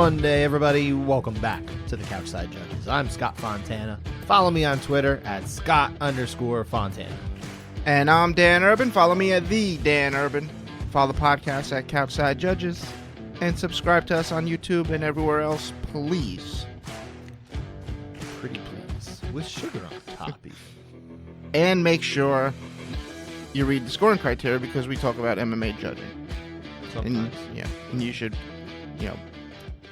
Monday, everybody. Welcome back to the Couchside Judges. I'm Scott Fontana. Follow me on Twitter at Scott_Fontana. And I'm Dan Urban. Follow me at the Dan Urban. Follow the podcast at Couchside Judges. And subscribe to us on YouTube and everywhere else, please. Pretty please. With sugar on top, even. And make sure you read the scoring criteria because we talk about MMA judging. Sometimes. And you should,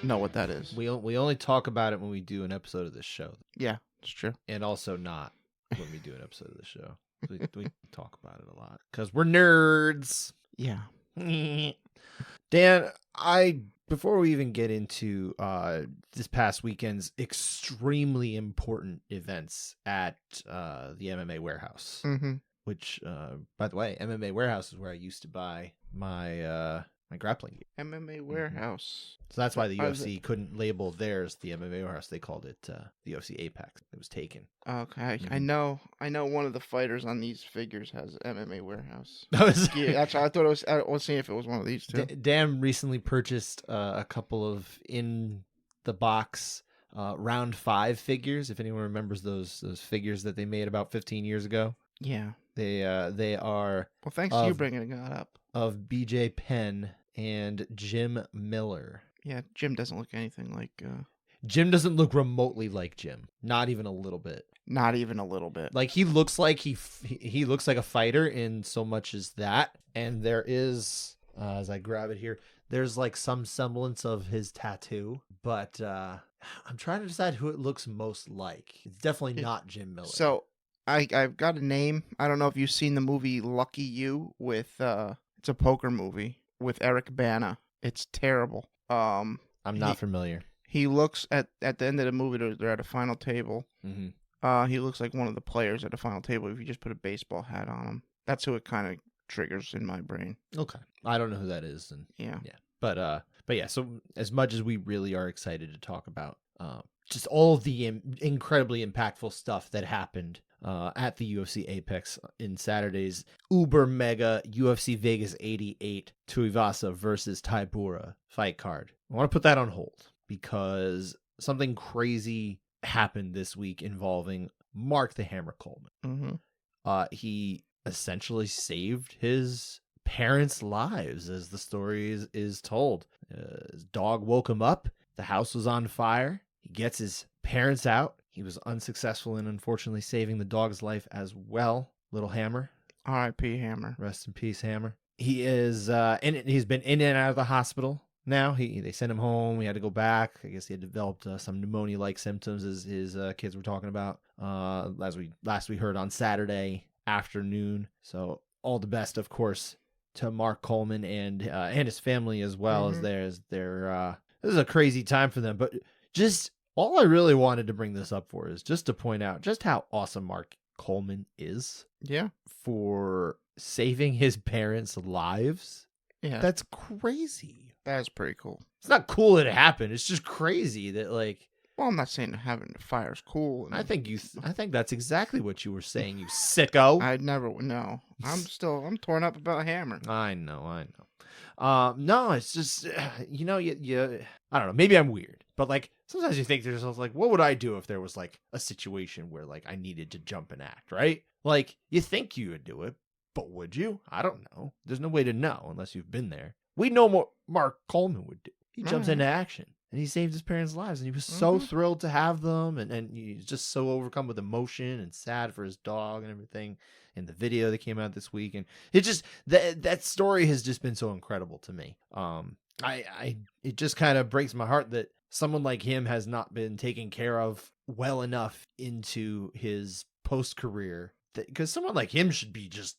know what that is. We only talk about it when we do an episode of this show. Yeah, it's true. And also not when we do an episode of the show. We talk about it a lot because we're nerds. Yeah. Dan, before we even get into this past weekend's extremely important events at the MMA Warehouse, which, by the way, MMA Warehouse is where I used to buy my my grappling gear. MMA Warehouse. So that's why the UFC couldn't label theirs the MMA Warehouse. They called it the UFC Apex. It was taken. Okay, I know one of the fighters on these figures has MMA Warehouse. Yeah, that's I thought it was. I was seeing if it was one of these two. Dan recently purchased a couple of in the box round 5 figures. If anyone remembers those figures that they made about 15 years ago. Yeah, they are. Well, thanks to you bringing that up. Of BJ Penn and Jim Miller. Yeah, Jim doesn't look anything like. Jim doesn't look remotely like Jim. Not even a little bit. Not even a little bit. Like he looks like he looks like a fighter in so much as that. And there is, as I grab it here, there's like some semblance of his tattoo. But I'm trying to decide who it looks most like. It's definitely not Jim Miller. So I've got a name. I don't know if you've seen the movie Lucky You with it's a poker movie with Eric Bana. It's terrible. I'm not familiar. He looks at the end of the movie. They're at a final table. Mm-hmm. He looks like one of the players at a final table. If you just put a baseball hat on him, that's who it kind of triggers in my brain. Okay, I don't know who that is. And yeah. But yeah. So as much as we really are excited to talk about just all of the incredibly impactful stuff that happened at the UFC Apex in Saturday's uber mega UFC Vegas 88 Tuivasa versus Tybura fight card, I want to put that on hold because something crazy happened this week involving Mark the Hammer Coleman. He essentially saved his parents' lives, as the story is told. His dog woke him up. The house was on fire. He gets his parents out. He was unsuccessful in, unfortunately, saving the dog's life as well. Little Hammer. R.I.P. Hammer. Rest in peace, Hammer. He is, he's been in and out of the hospital now. They sent him home. He had to go back. I guess he had developed some pneumonia-like symptoms, as his kids were talking about. Last we heard on Saturday afternoon. So all the best, of course, to Mark Coleman and his family as well. As this is a crazy time for them, but just. All I really wanted to bring this up for is just to point out just how awesome Mark Coleman is. Yeah. For saving his parents' lives. Yeah. That's crazy. That's pretty cool. It's not cool that it happened. It's just crazy that, like... Well, I'm not saying having a fire is cool. I think that's exactly what you were saying, you sicko. I never... No. I'm torn up about Hammer. I know. No, it's just, you I don't know, maybe I'm weird, but like sometimes you think to yourself, like, what would I do if there was like a situation where like I needed to jump and act, right? Like you think you would do it, but would you? I don't know. There's no way to know unless you've been there. We know what Mark Coleman would do. He jumps into action and he saved his parents' lives and he was so thrilled to have them and he's just so overcome with emotion and sad for his dog and everything. In the video that came out this week, and it just that story has just been so incredible to me. It just kind of breaks my heart that someone like him has not been taken care of well enough into his post career. Because someone like him should be just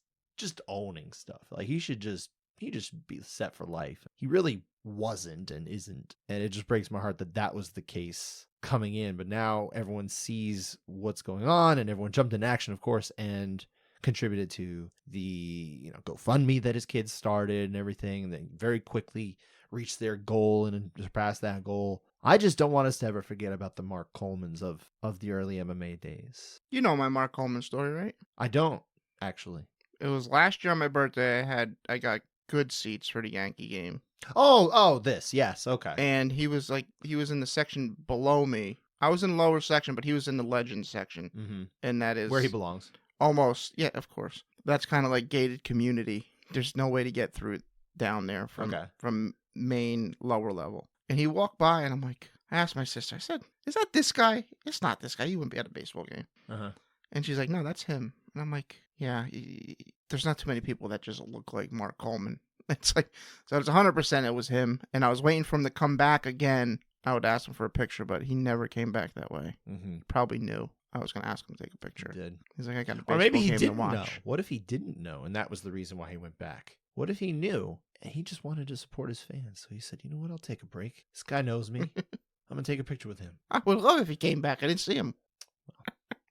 owning stuff. Like he should just be set for life. He really wasn't and isn't, and it just breaks my heart that was the case coming in. But now everyone sees what's going on, and everyone jumped in action, of course, and contributed to the GoFundMe that his kids started and everything, and they very quickly reached their goal and surpassed that goal. I just don't want us to ever forget about the Mark Colemans of the early MMA days. You know my Mark Coleman story, right? I don't, actually. It was last year on my birthday. I got good seats for the Yankee game. Oh, this. Yes. Okay. And he was in the section below me. I was in the lower section, but he was in the legend section. Mm-hmm. And that is where he belongs. Almost. Yeah, of course. That's kind of like gated community. There's no way to get through down there from main lower level. And he walked by, and I asked my sister, I said, is that this guy? It's not this guy. He wouldn't be at a baseball game. Uh-huh. And she's like, no, that's him. And I'm like, yeah, there's not too many people that just look like Mark Coleman. It's like, so it's 100% it was him. And I was waiting for him to come back again. I would ask him for a picture, but he never came back that way. Mm-hmm. Probably knew I was going to ask him to take a picture. He did. He's like, I got a baseball or maybe he game to didn't watch. know. What if he didn't know, and that was the reason why he went back? What if he knew and he just wanted to support his fans? So he said, you know what? I'll take a break. This guy knows me. I'm going to take a picture with him. I would love if he came back. I didn't see him.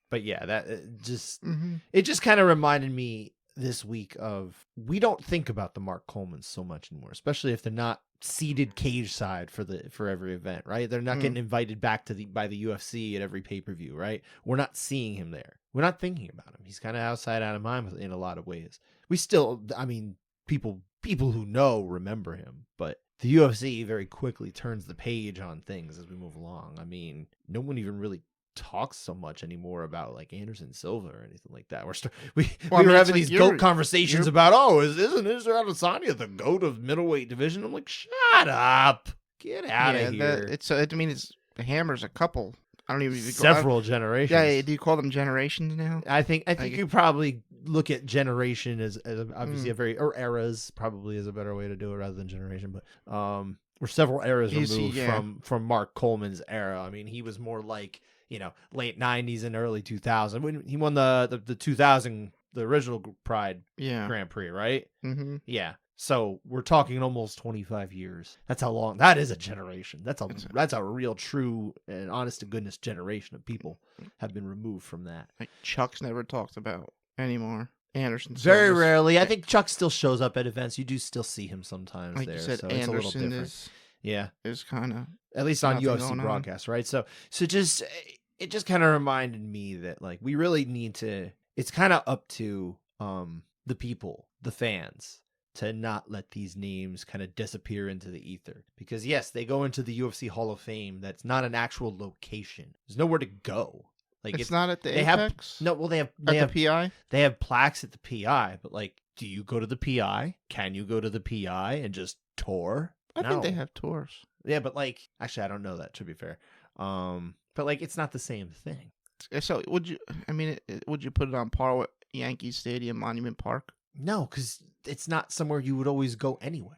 But yeah, that it just kind of reminded me this week of, we don't think about the Mark Colemans so much anymore, especially if they're not seated cage side for every event, right? They're not getting invited back by the UFC at every pay-per-view, right? We're not seeing him there. We're not thinking about him. He's kind of outside out of mind in a lot of ways. We still, I mean, people who know remember him, but the UFC very quickly turns the page on things as we move along. I mean, no one even really talks so much anymore about like Anderson Silva or anything like that. We were having these GOAT conversations about, isn't Israel Adesanya the GOAT of middleweight division? I'm like, shut up, get out of here. It's Hammer's a couple. I don't even several generations. Yeah, do you call them generations now? I think you probably look at generation as obviously a very, or eras probably is a better way to do it rather than generation, but we're several eras removed from Mark Coleman's era. I mean, he was more like, late 90s and early 2000s. When he won the 2000, the original Pride Grand Prix, right? Mm-hmm. Yeah. So we're talking almost 25 years. That's how long. That is a generation. That's a real, true, and honest to goodness generation of people have been removed from that. Like Chuck's never talked about anymore. Anderson very rarely. I think Chuck still shows up at events. You do still see him sometimes like there. You said, so Anderson it's a little different. Is kind of at least on UFC broadcasts, right? So just it just kind of reminded me that like we really need to. It's kind of up to the people, the fans, to not let these names kind of disappear into the ether. Because yes, they go into the UFC Hall of Fame. That's not an actual location. There's nowhere to go. Like it's not at the Apex? They have the PI? They have plaques at the PI, but like, do you go to the PI? Can you go to the PI and just tour? I think they have tours. Yeah, but like, actually, I don't know that, to be fair. But like, it's not the same thing. So would you put it on par with Yankee Stadium, Monument Park? No, because it's not somewhere you would always go anyway.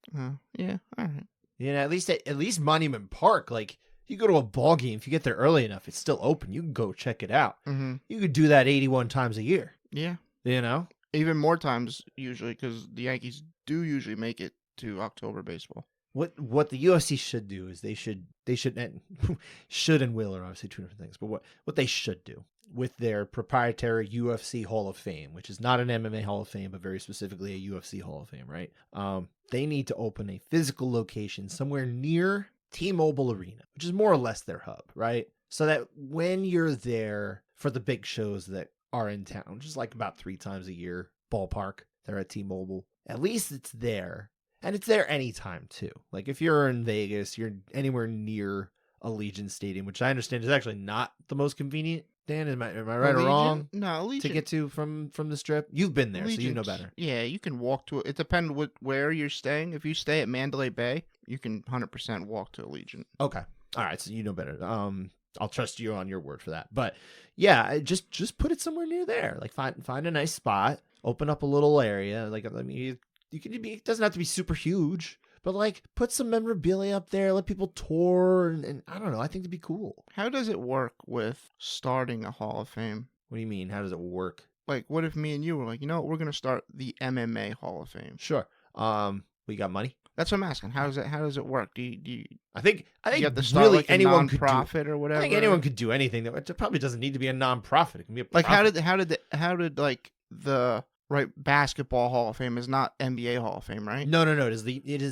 Yeah, all right. At least Monument Park, like, you go to a ball game, if you get there early enough, it's still open. You can go check it out. Mm-hmm. You could do that 81 times a year. Yeah. Even more times usually, because the Yankees do usually make it to October baseball. What the UFC should do is they should and should and will are obviously two different things, but what they should do with their proprietary UFC Hall of Fame, which is not an MMA Hall of Fame, but very specifically a UFC Hall of Fame, right? They need to open a physical location somewhere near T-Mobile Arena, which is more or less their hub, right? So that when you're there for the big shows that are in town, just like about 3 times a year, ballpark, they're at T-Mobile, at least it's there. And it's there anytime, too. Like, if you're in Vegas, you're anywhere near Allegiant Stadium, which I understand is actually not the most convenient. Dan, am I right or wrong? No, Allegiant. To get to from the Strip? You've been there, so you know better. Yeah, you can walk to it. It depends where you're staying. If you stay at Mandalay Bay, you can 100% walk to Allegiant. Okay. All right, so you know better. I'll trust you on your word for that. But, yeah, just put it somewhere near there. Like, find a nice spot. Open up a little area. Like, I mean, it doesn't have to be super huge, but like put some memorabilia up there, let people tour, and I don't know. I think it'd be cool. How does it work with starting a Hall of Fame? What do you mean? How does it work? Like, what if me and you were like, we're gonna start the MMA Hall of Fame? Sure. We got money. That's what I'm asking. How does it work? Do you I think you have to start really like anyone could profit or whatever. I think anyone could do anything. It probably doesn't need to be a non-profit. It can be a like profit. how did like the basketball Hall of Fame is not NBA Hall of Fame, right? No. It is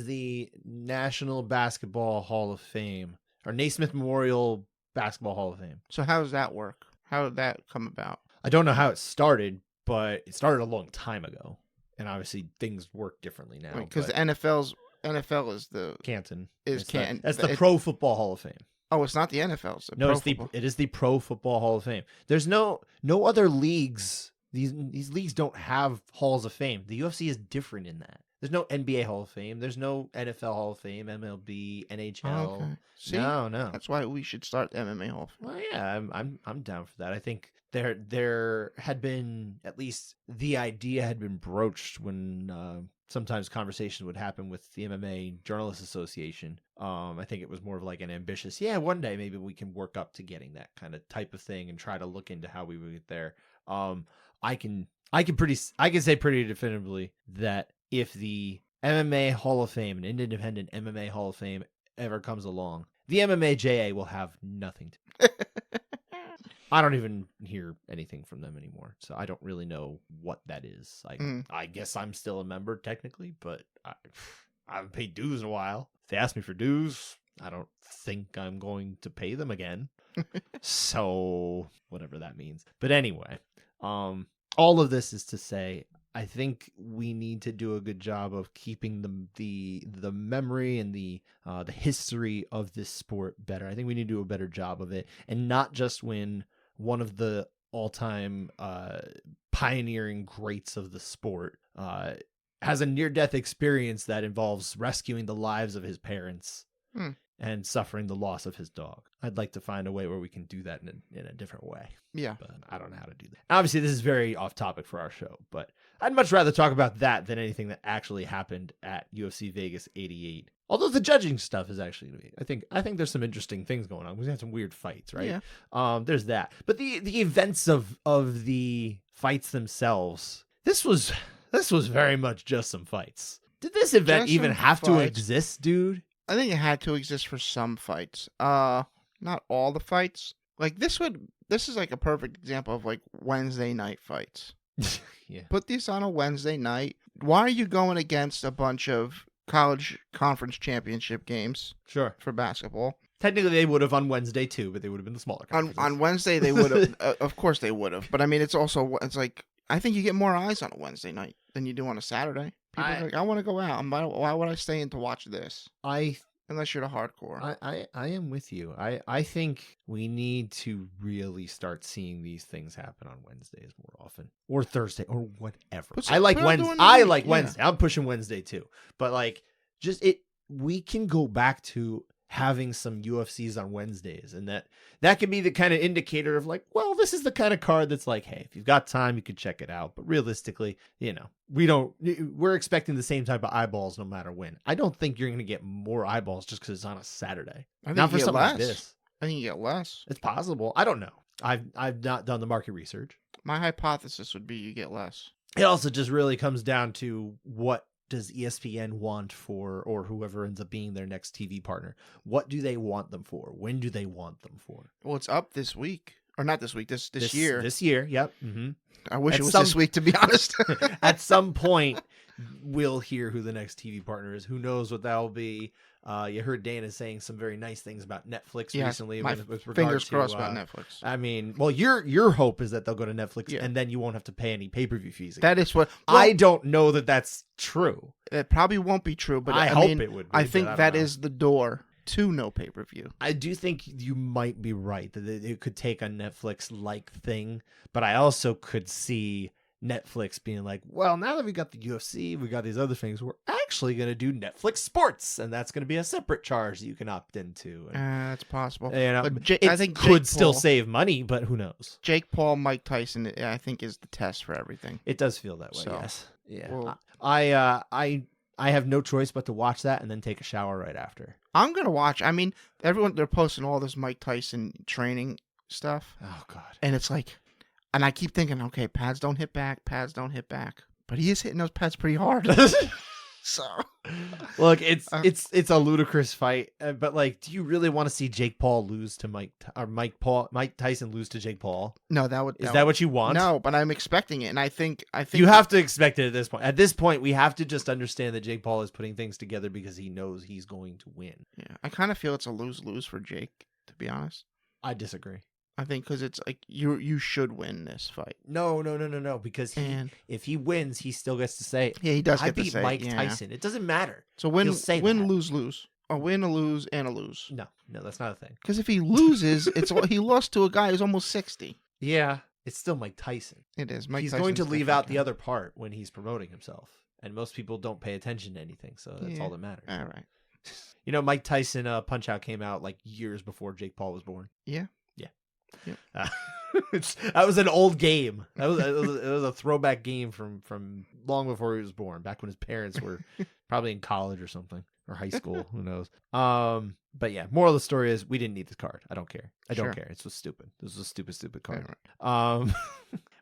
the National Basketball Hall of Fame, or Naismith Memorial Basketball Hall of Fame. So how does that work? How did that come about? I don't know how it started, but it started a long time ago. And obviously things work differently now. Because the NFL is the Canton. That's the Pro Football Hall of Fame. Oh, it's not the NFL. It is the Pro Football Hall of Fame. There's no other leagues. These leagues don't have halls of fame. The UFC is different in that. There's no NBA Hall of Fame. There's no NFL Hall of Fame, MLB, NHL. Oh, okay. See? No. That's why we should start the MMA Hall of Fame. Well, yeah, I'm down for that. I think there had been, at least the idea had been broached when sometimes conversations would happen with the MMA Journalists Association. I think it was more of like an ambitious, one day maybe we can work up to getting that kind of type of thing and try to look into how we would get there. I can say pretty definitively that if the MMA Hall of Fame, an independent MMA Hall of Fame ever comes along, the MMA JA will have nothing to I don't even hear anything from them anymore, so I don't really know what that is. I guess I'm still a member technically, but I haven't paid dues in a while. If they ask me for dues, I don't think I'm going to pay them again. So whatever that means. But anyway, all of this is to say, I think we need to do a good job of keeping the memory and the history of this sport better. I think we need to do a better job of it, and not just when one of the all-time pioneering greats of the sport has a near-death experience that involves rescuing the lives of his parents and suffering the loss of his dog. I'd like to find a way where we can do that in a different way. Yeah. But I don't know how to do that. Obviously, this is very off topic for our show, but I'd much rather talk about that than anything that actually happened at UFC Vegas 88. Although the judging stuff is actually, I think there's some interesting things going on. We had some weird fights, right? Yeah. There's that. But the events of the fights themselves, this was very much just some fights. Did this event even have to exist, dude? I think it had to exist for some fights. Not all the fights. Like this is like a perfect example of like Wednesday night fights. Yeah. Put these on a Wednesday night. Why are you going against a bunch of college conference championship games? Sure. For basketball. Technically, they would have on Wednesday too, but they would have been the smaller conferences. On Wednesday, they would have. Of course, they would have. But I mean, it's like I think you get more eyes on a Wednesday night than you do on a Saturday. People are like, I want to go out. Why would I stay in to watch this? Unless you're the hardcore. I am with you. I think we need to really start seeing these things happen on Wednesdays more often, or Thursday, or whatever. I like Wednesday. Wednesday. I'm pushing Wednesday too. But like, we can go back to having some UFCs on Wednesdays, and that can be the kind of indicator of like, well, this is the kind of card that's like, hey, if you've got time, you can check it out. But realistically, we're expecting the same type of eyeballs no matter when. I don't think you're going to get more eyeballs just because it's on a Saturday. I think not for something like this. I think you get less. It's possible. I don't know. I've not done the market research. My hypothesis would be you get less. It also just really comes down to what does ESPN want for, or whoever ends up being their next TV partner? What do they want them for? When do they want them for? Well, it's up this week. Or not this week, this year. This year, yep. Mm-hmm. I wish it was this week, to be honest. At some point, we'll hear who the next TV partner is. Who knows what that'll be. You heard Dana saying some very nice things about Netflix recently. With fingers crossed about Netflix. I mean, well, your hope is that they'll go to Netflix and then you won't have to pay any pay-per-view fees again. That is what... I don't know that that's true. It probably won't be true, but I hope mean, it would be. I think that is the door to no pay-per-view. I do think you might be right that it could take a Netflix-like thing, but I also could see Netflix being like, well, now that we got the UFC, we got these other things, we're actually going to do Netflix Sports, and that's going to be a separate charge that you can opt into. That's possible. I think could still save money, but who knows? Jake Paul, Mike Tyson, I think is the test for everything. It does feel that way, yes. Yeah. Well, I have no choice but to watch that and then take a shower right after. I'm going to watch. I mean, they're posting all this Mike Tyson training stuff. Oh, God. And it's like, and I keep thinking, okay, pads don't hit back. But he is hitting those pads pretty hard. So, look, it's a ludicrous fight. But like, do you really want to see Jake Paul lose to Mike Tyson lose to Jake Paul? No, is that what you want? No, but I'm expecting it, and I think you have to expect it at this point. At this point, we have to just understand that Jake Paul is putting things together because he knows he's going to win. Yeah, I kind of feel it's a lose-lose for Jake, to be honest. I disagree. I think because it's like you should win this fight. No. Because if he wins, he still gets to say, yeah, he does I get to beat say Mike Tyson. It doesn't matter. So win, lose. A win, a lose, and a lose. No, that's not a thing. Because if he loses, he lost to a guy who's almost 60. Yeah, it's still Mike Tyson. It is. He's going to leave out the other part when he's promoting himself. And most people don't pay attention to anything, so that's all that matters. All right. You know, Mike Tyson Punch-Out came out like years before Jake Paul was born. Yeah. Yeah. Yep. That was an old game. It was a throwback game from long before he was born, back when his parents were probably in college or something, or high school. Who knows? But yeah, moral of the story is we didn't need this card. I don't care. I don't care. It's so stupid. This was a stupid card. Right.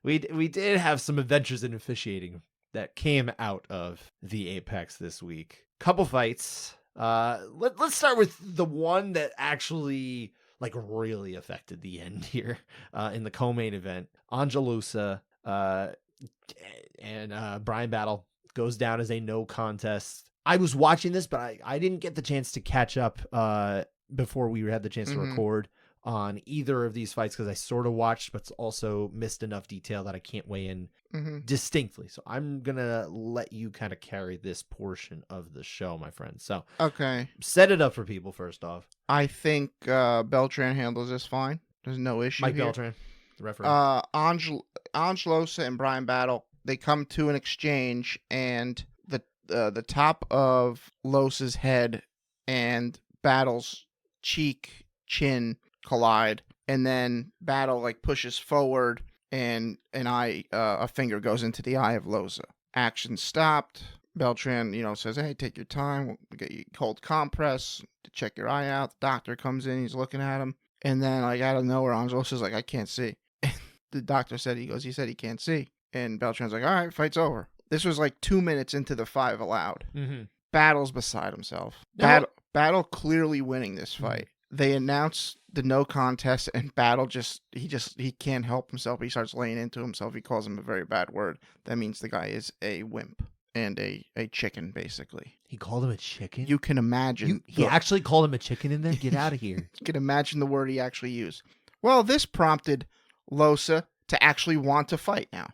We did have some adventures in officiating that came out of the Apex this week. Couple fights. Let's start with the one that actually like really affected the end here in the co-main event. Angelosa and Brian Battle goes down as a no contest. I was watching this, but I didn't get the chance to catch up before we had the chance to record on either of these fights because I sort of watched, but also missed enough detail that I can't weigh in distinctly. So I'm going to let you kind of carry this portion of the show, my friend. So okay, set it up for people first off. I think Beltran handles this fine. There's no issue Mike here. Beltran, the referee. Angelosa and Brian Battle, they come to an exchange and the top of Losa's head and Battle's chin collide, and then Battle like pushes forward and a finger goes into the eye of Losa. Action stopped. Beltran, says, "Hey, take your time. We'll get you cold compress to check your eye out." The doctor comes in. He's looking at him, and then like out of nowhere, Angelosa's like, "I can't see." The doctor said he said he can't see, and Beltran's like, "All right, fight's over." This was like 2 minutes into the 5 allowed. Battle's beside himself. Battle clearly winning this fight. They announce the no contest, and Battle he can't help himself. He starts laying into himself. He calls him a very bad word. That means the guy is a wimp and a chicken, basically. He called him a chicken? You can imagine. He actually called him a chicken in there? Get out of here. You can imagine the word he actually used. Well, this prompted Losa to actually want to fight now.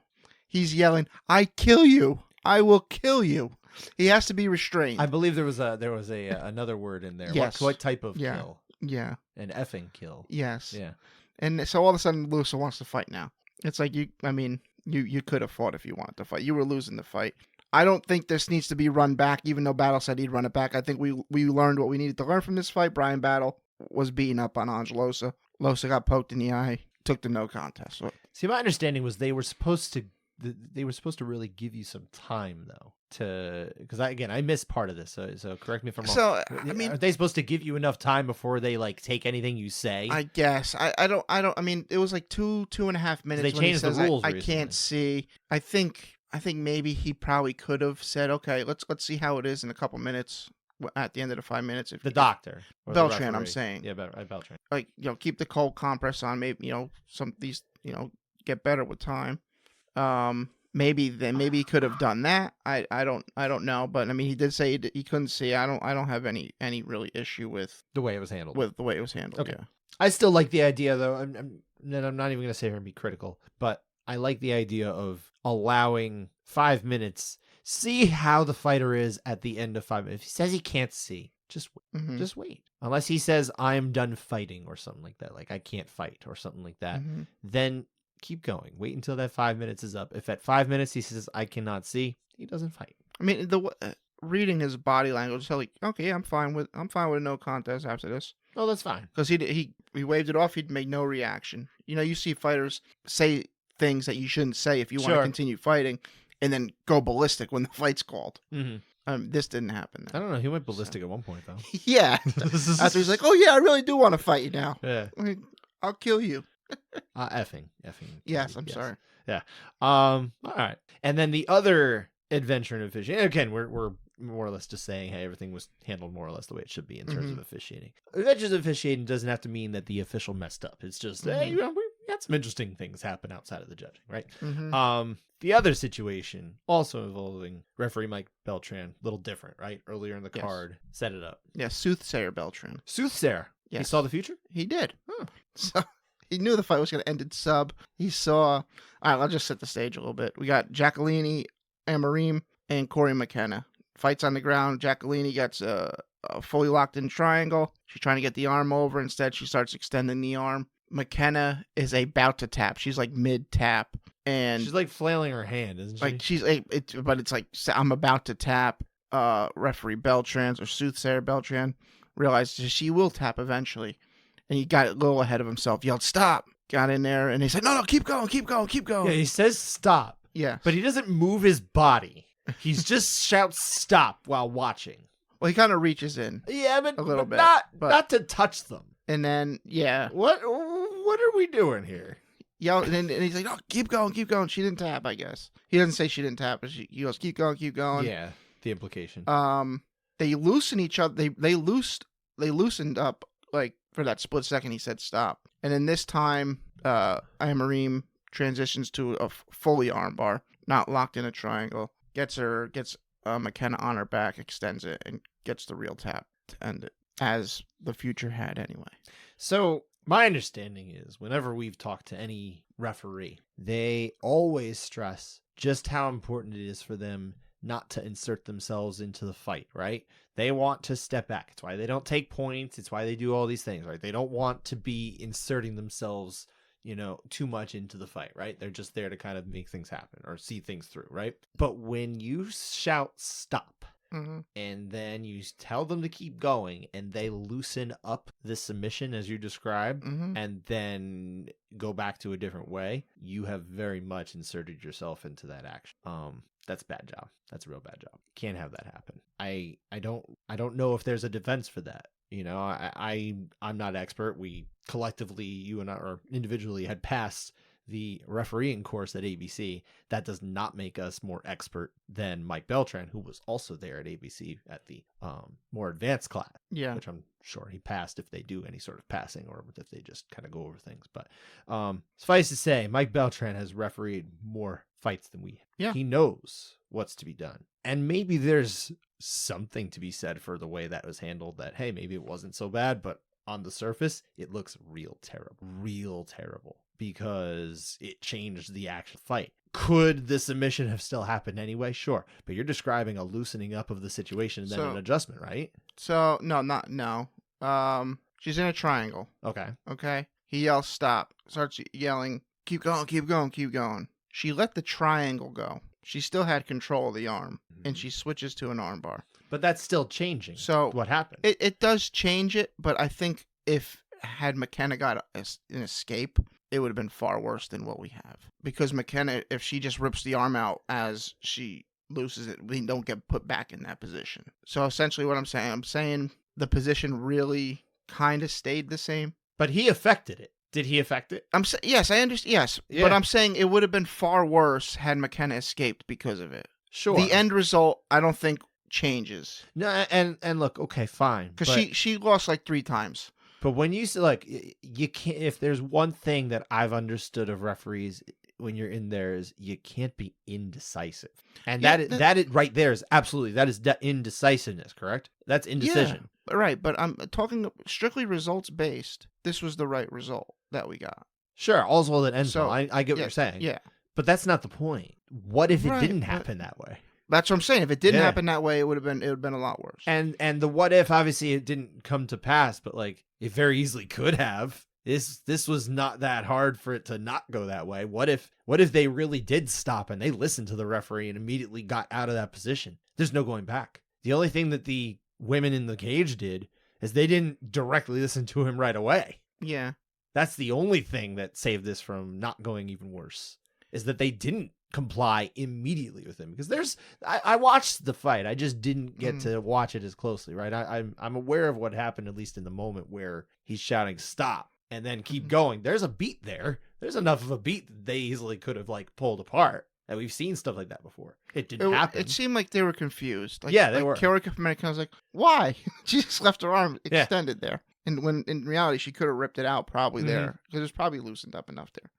He's yelling, "I kill you! I will kill you!" He has to be restrained. I believe there was another word in there. Yes. What type of kill? Yeah. An effing kill. Yes. Yeah. And so all of a sudden, Losa wants to fight now. It's like you could have fought if you wanted to fight. You were losing the fight. I don't think this needs to be run back, even though Battle said he'd run it back. I think we learned what we needed to learn from this fight. Brian Battle was beating up on Angelosa. Losa got poked in the eye, took the no contest. See, my understanding was they were supposed to really give you some time though because I missed part of this. So correct me if I'm wrong. So are they supposed to give you enough time before they like take anything you say? I guess I don't. I mean, it was like 2.5 minutes. They changed the rules. I can't see. I think maybe he probably could have said, "Okay, let's see how it is in a couple minutes." At the end of the 5 minutes, if the doctor Beltran, I'm saying, yeah, Beltran, like keep the cold compress on. Maybe some of these get better with time. Maybe he could have done that. I don't know, but I mean, he did say he couldn't see. I don't have any really issue with the way it was handled. Okay. Yeah. I still like the idea though. I'm not even going to sit here and be critical, but I like the idea of allowing 5 minutes. See how the fighter is at the end of 5 minutes. If he says he can't see, just wait. Unless he says I'm done fighting or something like that, like I can't fight or something like that, then keep going. Wait until that 5 minutes is up. If at 5 minutes he says I cannot see, he doesn't fight. I mean, reading his body language, he's like, okay, I'm fine with a no contest after this. Oh, that's fine. Because he waved it off. He'd make no reaction. You see fighters say things that you shouldn't say if you want to continue fighting, and then go ballistic when the fight's called. This didn't happen then. I don't know. He went ballistic at one point though. Yeah. After he's like, "Oh yeah, I really do want to fight you now. Yeah, I'll kill you." Effing. Yes, I'm sorry. Yeah. All right. And then the other adventure in officiating. Again, we're more or less just saying, hey, everything was handled more or less the way it should be in terms of officiating. Adventures of officiating doesn't have to mean that the official messed up. It's just, hey, we had some interesting things happen outside of the judging, right? The other situation, also involving referee Mike Beltran, a little different, right? Earlier in the card, set it up. Yeah, Soothsayer Beltran. Soothsayer. Yes. He saw the future? He did. So He knew the fight was going to end in sub. He saw... All right, I'll just set the stage a little bit. We got Jacqueline Amarim and Corey McKenna. Fights on the ground. Jacqueline gets a fully locked in triangle. She's trying to get the arm over. Instead, she starts extending the arm. McKenna is about to tap. She's like mid-tap. And she's like flailing her hand, isn't she? Like but it's like, I'm about to tap. Referee Beltran, or soothsayer Beltran, realizes she will tap eventually. And he got a little ahead of himself, yelled, "Stop!" Got in there, and he said, No, keep going. Yeah, he says stop. Yeah. But he doesn't move his body. He's just shouts stop while watching. Well, he kind of reaches in. Yeah, but a little bit. Not to touch them. And then, yeah. What are we doing here? Yeah, and he's like, "No, keep going." She didn't tap, I guess. He doesn't say she didn't tap, but he goes, keep going. Yeah, the implication. They loosen each other. They loosened up, like, for that split second. He said stop. And then this time, Amarim transitions to a fully armbar, not locked in a triangle. Gets McKenna on her back, extends it, and gets the real tap to end it, as the future had anyway. So my understanding is whenever we've talked to any referee, they always stress just how important it is for them not to insert themselves into the fight, right? They want to step back. It's why they don't take points. It's why they do all these things, right? They don't want to be inserting themselves, too much into the fight, right? They're just there to kind of make things happen or see things through, right? But when you shout stop, and then you tell them to keep going, and they loosen up the submission as you described, and then go back to a different way, you have very much inserted yourself into that action. That's a bad job. That's a real bad job. Can't have that happen. I don't know if there's a defense for that. I'm not expert. We collectively, you and I, or individually, had passed the refereeing course at ABC. That does not make us more expert than Mike Beltran, who was also there at ABC at the more advanced class. Yeah, which I'm sure he passed if they do any sort of passing or if they just kind of go over things. But suffice to say, Mike Beltran has refereed more fights than we have. Yeah, he knows what's to be done, and maybe there's something to be said for the way that was handled. That hey, maybe it wasn't so bad, but on the surface, it looks real terrible. Because it changed the actual fight. Could the submission have still happened anyway? Sure. But you're describing a loosening up of the situation and then an adjustment, right? So, no. She's in a triangle. Okay. He yells stop. Starts yelling, keep going. She let the triangle go. She still had control of the arm. And she switches to an armbar. But that's still changing. So what happened? It does change it, but I think had McKenna got an escape, it would have been far worse than what we have. Because McKenna, if she just rips the arm out as she looses it, we don't get put back in that position. So essentially what I'm saying the position really kind of stayed the same. But he affected it. Did he affect it? Yes, I understand. Yes, yeah. But I'm saying it would have been far worse had McKenna escaped because of it. Sure. The end result, I don't think changes. No, and look, okay, fine. Because she lost like 3 times. But when you say, like, you can't, if there's one thing that I've understood of referees when you're in there is you can't be indecisive. And that is right there is absolutely, that is indecisiveness, correct? That's indecision. Yeah, right. But I'm talking strictly results based. This was the right result that we got. Sure. All's well that ends well. I get what you're saying. Yeah. But that's not the point. What if it didn't happen that way? That's what I'm saying. If it didn't happen that way, it would have been a lot worse. And the what if, obviously it didn't come to pass, but like it very easily could have. This was not that hard for it to not go that way. What if they really did stop and they listened to the referee and immediately got out of that position? There's no going back. The only thing that the women in the cage did is they didn't directly listen to him right away. Yeah. That's the only thing that saved this from not going even worse, is that they didn't comply immediately with him. Because I watched the fight. I just didn't get to watch it as closely, right? I'm aware of what happened, at least in the moment where he's shouting stop and then keep going. There's a beat there. There's enough of a beat that they easily could have like pulled apart. And we've seen stuff like that before. It didn't happen. It seemed like they were confused. Like, yeah, they were. Carrie was like, why? She just left her arm extended there. And when in reality, she could have ripped it out probably there. Because it was probably loosened up enough there.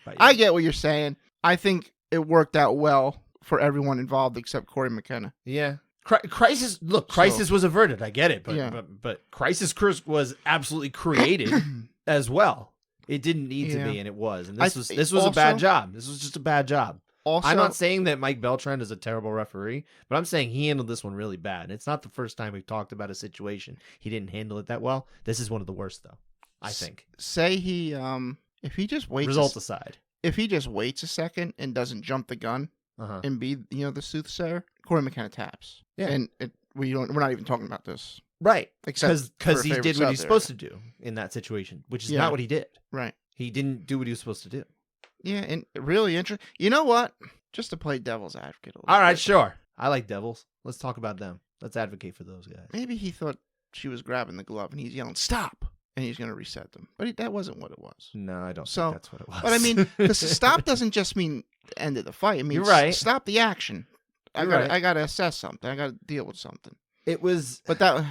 But, yeah. I get what you're saying. I think it worked out well for everyone involved except Corey McKenna. Yeah. Crisis was averted. I get it. But crisis was absolutely created as well. It didn't need to be, and it was. And this was also, a bad job. This was just a bad job. Also, I'm not saying that Mike Beltran is a terrible referee, but I'm saying he handled this one really bad. And it's not the first time we've talked about a situation he didn't handle it that well. This is one of the worst, though, I think. Say he, if he just waits... Result aside. If he just waits a second and doesn't jump the gun and be, the soothsayer, Corey McKenna taps. Yeah. And we're not even talking about this. Right. Except because he did what he's supposed to do in that situation, which is not what he did. Right. He didn't do what he was supposed to do. Yeah, and really interesting. You know what? Just to play devil's advocate a little All right, bit. sure. I like devils. Let's talk about them. Let's advocate for those guys. Maybe he thought she was grabbing the glove and he's yelling, "Stop!" And he's going to reset them. But that wasn't what it was. No, I don't think that's what it was. But I mean, the stop doesn't just mean the end of the fight. It means You're right. Stop the action. I got to assess something. I got to deal with something. It was... But that...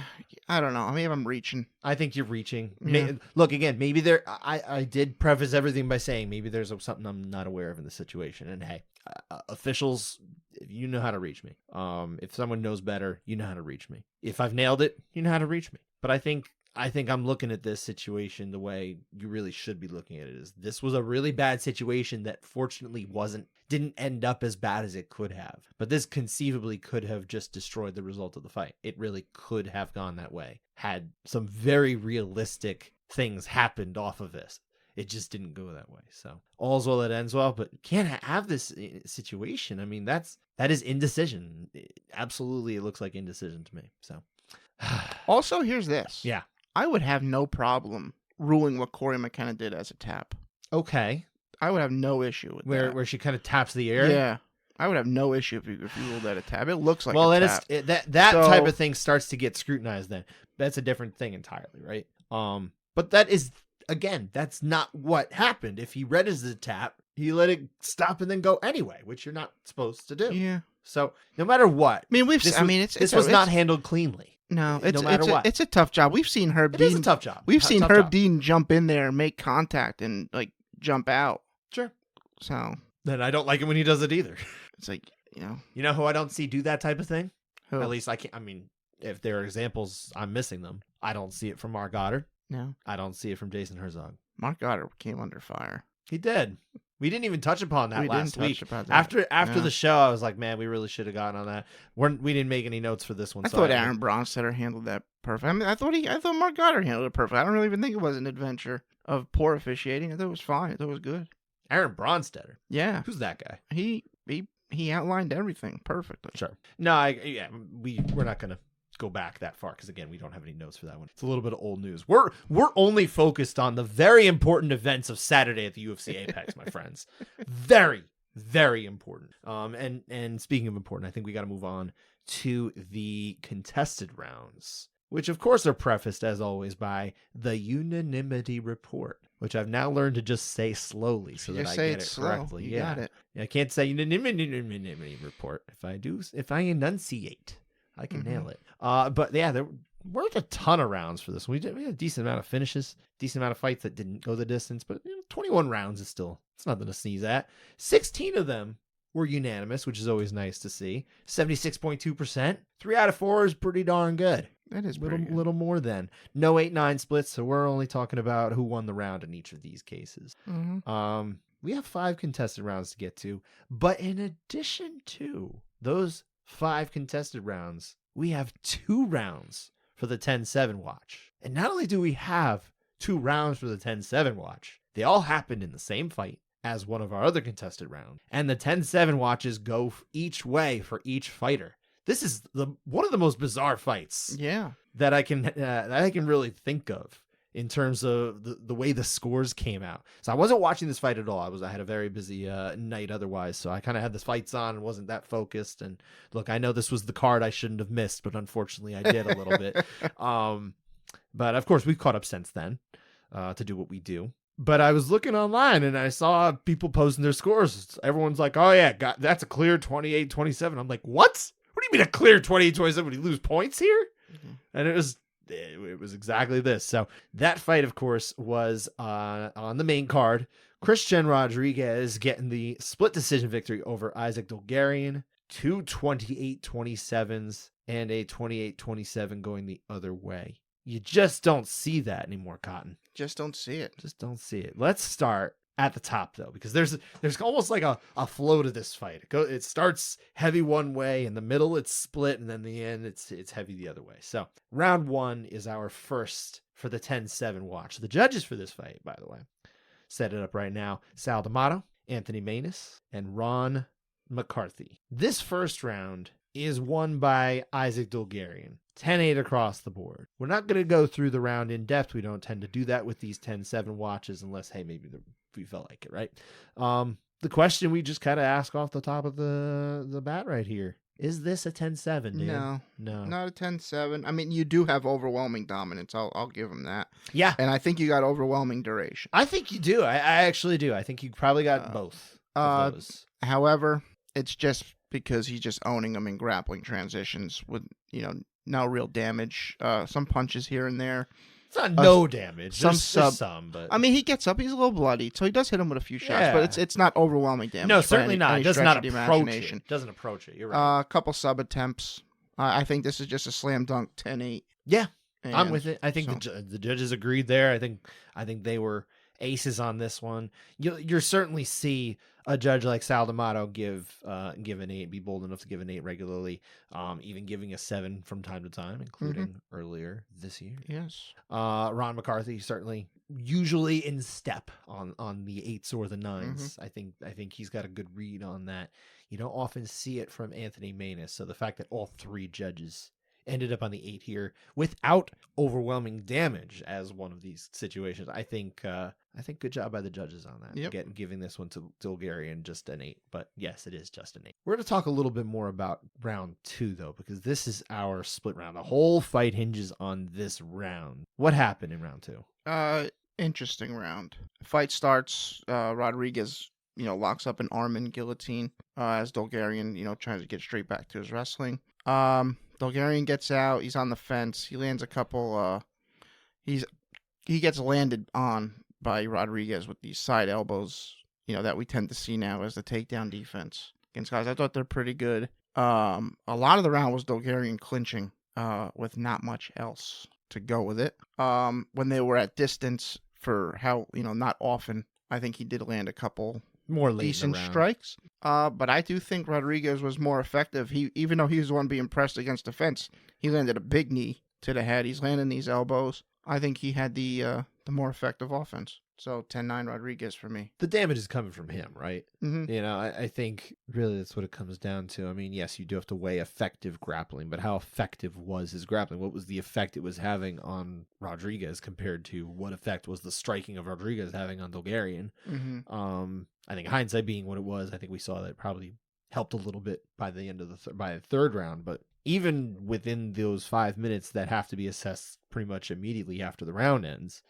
I don't know. Maybe I'm reaching. I think you're reaching. Yeah. Look, again, maybe there... I did preface everything by saying maybe there's something I'm not aware of in the situation. And hey, officials, you know how to reach me. If someone knows better, you know how to reach me. If I've nailed it, you know how to reach me. But I think I'm looking at this situation the way you really should be looking at it. Is this was a really bad situation that fortunately didn't end up as bad as it could have. But this conceivably could have just destroyed the result of the fight. It really could have gone that way had some very realistic things happened off of this. It just didn't go that way. So all's well that ends well, but can't have this situation. I mean, that is indecision. Absolutely, it looks like indecision to me. So also, here's this. Yeah. I would have no problem ruling what Corey McKenna did as a tap. Okay. I would have no issue with that. Where she kind of taps the air? Yeah. I would have no issue if you ruled that a tap. It looks like a tap. That type of thing starts to get scrutinized then. That's a different thing entirely, right? But that is, again, that's not what happened. If he read it as a tap, he let it stop and then go anyway, which you're not supposed to do. Yeah. So no matter what, I mean, this was not handled cleanly. No, no matter what. It's a tough job. We've seen Herb Dean. It is a tough job. We've seen Herb Dean jump in there and make contact and like jump out. Sure. So then I don't like it when he does it either. It's like, You know who I don't see do that type of thing? Who? At least I can't. I mean, if there are examples, I'm missing them. I don't see it from Mark Goddard. No. I don't see it from Jason Herzog. Mark Goddard came under fire. He did. We didn't even touch upon that last week. After the show, I was like, man, we really should have gotten on that. We didn't make any notes for this one. I thought Aaron Bronstetter handled that perfect. I mean, I thought Mark Goddard handled it perfect. I don't really even think it was an adventure of poor officiating. I thought it was fine. I thought it was good. Aaron Bronstetter. Yeah. Who's that guy? He outlined everything perfectly. Sure. No, we're not gonna go back that far because again, we don't have any notes for that one. It's a little bit of old news. We're only focused on the very important events of Saturday at the UFC Apex, my friends. Very, very important. And speaking of important, I think we got to move on to the contested rounds, which of course are prefaced as always by the unanimity report, which I've now learned to just say slowly so that I get it correctly. You got it. I can't say unanimity report. If I enunciate, I can nail it. But yeah, there weren't a ton of rounds for this. We had a decent amount of finishes, decent amount of fights that didn't go the distance, but 21 rounds is it's nothing to sneeze at. 16 of them were unanimous, which is always nice to see. 76.2%. 3 out of 4 is pretty darn good. That is little more than. No 8-9 splits, so we're only talking about who won the round in each of these cases. Mm-hmm. We have 5 contested rounds to get to, but in addition to those 5 contested rounds, we have 2 rounds for the 10-7 watch. And not only do we have 2 rounds for the 10-7 watch, they all happened in the same fight as one of our other contested rounds. And the 10-7 watches go each way for each fighter. This is one of the most bizarre fights that I can really think of in terms of the way the scores came out. So I wasn't watching this fight at all. I had a very busy night otherwise, so I kind of had the fights on and wasn't that focused. And look, I know this was the card I shouldn't have missed, but unfortunately I did a little bit. But of course we've caught up since then to do what we do. But I was looking online and I saw people posting their scores. Everyone's like, oh yeah, that's a clear 28-27. I'm like, what? What do you mean a clear 28-27? Would he lose points here? Mm-hmm. And it was exactly this. So that fight, of course, was on the main card. Christian Rodriguez getting the split decision victory over Isaac Dolgarian. 2 28-27s and a 28-27 going the other way. you just don't see that anymore, Cotton. Just don't see it. Just don't see it. Let's start at the top, though, because there's almost like a flow to this fight. It starts heavy one way, in the middle it's split, and then the end it's heavy the other way. So round 1 is our first for the 10-7 watch. The judges for this fight, by the way, set it up right now: Sal D'Amato, Anthony Maness, and Ron McCarthy. This first round is won by Isaac Dulgarian. 10-8 across the board. We're not going to go through the round in depth. We don't tend to do that with these 10-7 watches unless, hey, maybe we felt like it, right? The question we just kind of ask off the top of the bat right here: is this a 10-7, dude? No, No. Not a 10-7. I mean, you do have overwhelming dominance. I'll give him that. Yeah. And I think you got overwhelming duration. I think you do. I actually do. I think you probably got both of those. However, it's just because he's just owning them in grappling transitions with, no real damage. Some punches here and there. It's not no damage. There's some, but I mean, he gets up. He's a little bloody, so he does hit him with a few shots. But it's not overwhelming damage. No, certainly not. It does not approach it. It. Doesn't approach it. You're right. A couple sub attempts. I think this is just a slam dunk 10-8. Yeah, I'm with it. I think the judges agreed there. I think they were aces on this one. You'll certainly see a judge like Sal D'Amato give an 8, be bold enough to give an 8 regularly, even giving a 7 from time to time, including earlier this year. Yes. Ron McCarthy certainly usually in step on the 8s or the 9s. I think he's got a good read on that. You don't often see it from Anthony Maness, so the fact that all 3 judges ended up on the 8 here without overwhelming damage as one of these situations. I think good job by the judges on that. Yep. Giving this one to Dulgarian just an 8. But yes, it is just an 8. We're going to talk a little bit more about round 2, though, because this is our split round. The whole fight hinges on this round. What happened in round 2? Interesting round. Fight starts. Rodriguez, locks up an arm in guillotine as Dulgarian, tries to get straight back to his wrestling. Dulgarian gets out. He's on the fence. He lands a couple. He gets landed on by Rodriguez with these side elbows, that we tend to see now as the takedown defense against guys. I thought they're pretty good. A lot of the round was Dulgarian clinching with not much else to go with it. When they were at distance for how, not often, I think he did land a couple more decent strikes. But I do think Rodriguez was more effective. Even though he was the one being pressed against the fence, he landed a big knee to the head. He's landing these elbows. I think he had the more effective offense. So 10-9 Rodriguez for me. The damage is coming from him, right? Mm-hmm. I think really that's what it comes down to. I mean, yes, you do have to weigh effective grappling, but how effective was his grappling? What was the effect it was having on Rodriguez compared to what effect was the striking of Rodriguez having on Dulgarian? Mm-hmm. I think hindsight being what it was, I think we saw that it probably helped a little bit by the end of by the third round, but even within those 5 minutes that have to be assessed pretty much immediately after the round ends,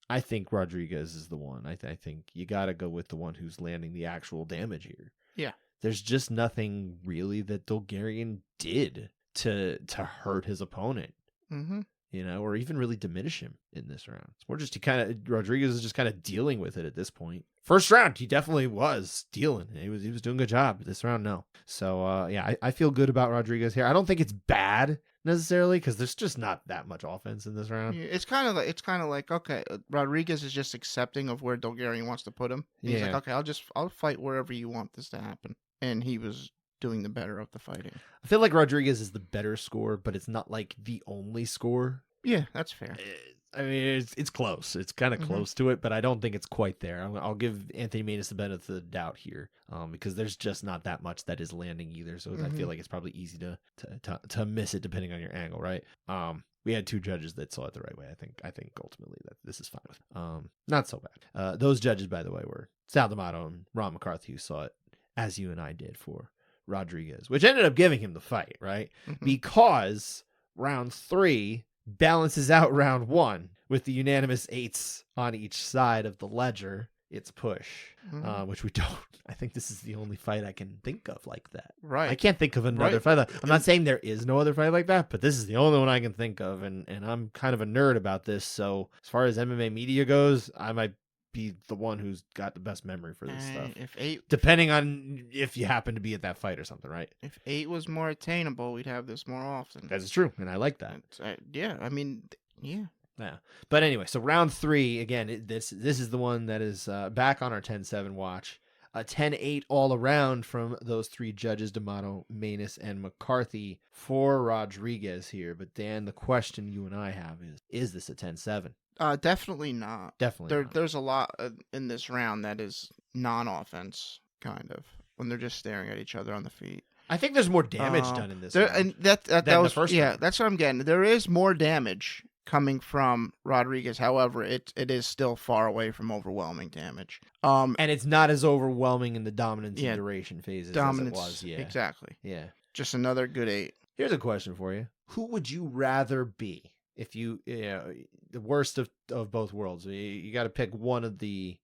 I think Rodriguez is the one. I think you got to go with the one who's landing the actual damage here. Yeah. There's just nothing really that Dulgarian did to hurt his opponent, or even really diminish him in this round. It's more just Rodriguez is just kind of dealing with it at this point. First round, he definitely was dealing. He was doing a good job. This round, no. So, I feel good about Rodriguez here. I don't think it's bad necessarily because there's just not that much offense in this round. Yeah, it's kind of like okay, Rodriguez is just accepting of where Dulgarian wants to put him. He's like, okay, I'll fight wherever you want this to happen, and he was doing the better of the fighting. I feel like Rodriguez is the better score, but it's not like the only score. Yeah, that's fair. I mean, it's close. It's kind of close to it, but I don't think it's quite there. I'll give Anthony Maness the benefit of the doubt here, because there's just not that much that is landing either. So I feel like it's probably easy to miss it depending on your angle, right? We had 2 judges that saw it the right way. I think ultimately that this is fine with. Not so bad. Those judges, by the way, were Sal D'Amato and Ron McCarthy, who saw it as you and I did for Rodriguez, which ended up giving him the fight, right? Because round 3 balances out round 1 with the unanimous 8s on each side of the ledger. It's push, which we don't. I think this is the only fight I can think of like that. Right. I can't think of another fight. I'm not saying there is no other fight like that, but this is the only one I can think of, and I'm kind of a nerd about this. So as far as MMA media goes, I might be the one who's got the best memory for this stuff. Depending on if you happen to be at that fight or something, right? If 8 was more attainable, we'd have this more often. That's true, and I like that. Yeah, I mean, Yeah. Yeah. But anyway, so round 3, again, this is the one that is back on our 10-7 watch. A 10-8 all around from those 3 judges, D'Amato, Manus, and McCarthy for Rodriguez here. But Dan, the question you and I have is this a 10-7? Definitely not. Definitely not. There's a lot in this round that is non-offense, kind of, when they're just staring at each other on the feet. I think there's more damage done in this round and that was the first yeah, round. That's what I'm getting. There is more damage coming from Rodriguez. However, it is still far away from overwhelming damage. And it's not as overwhelming in the dominance and duration phases as it was. Yeah, exactly. Yeah, just another good 8. Here's a question for you: who would you rather be if you the worst of both worlds? You got to pick one of these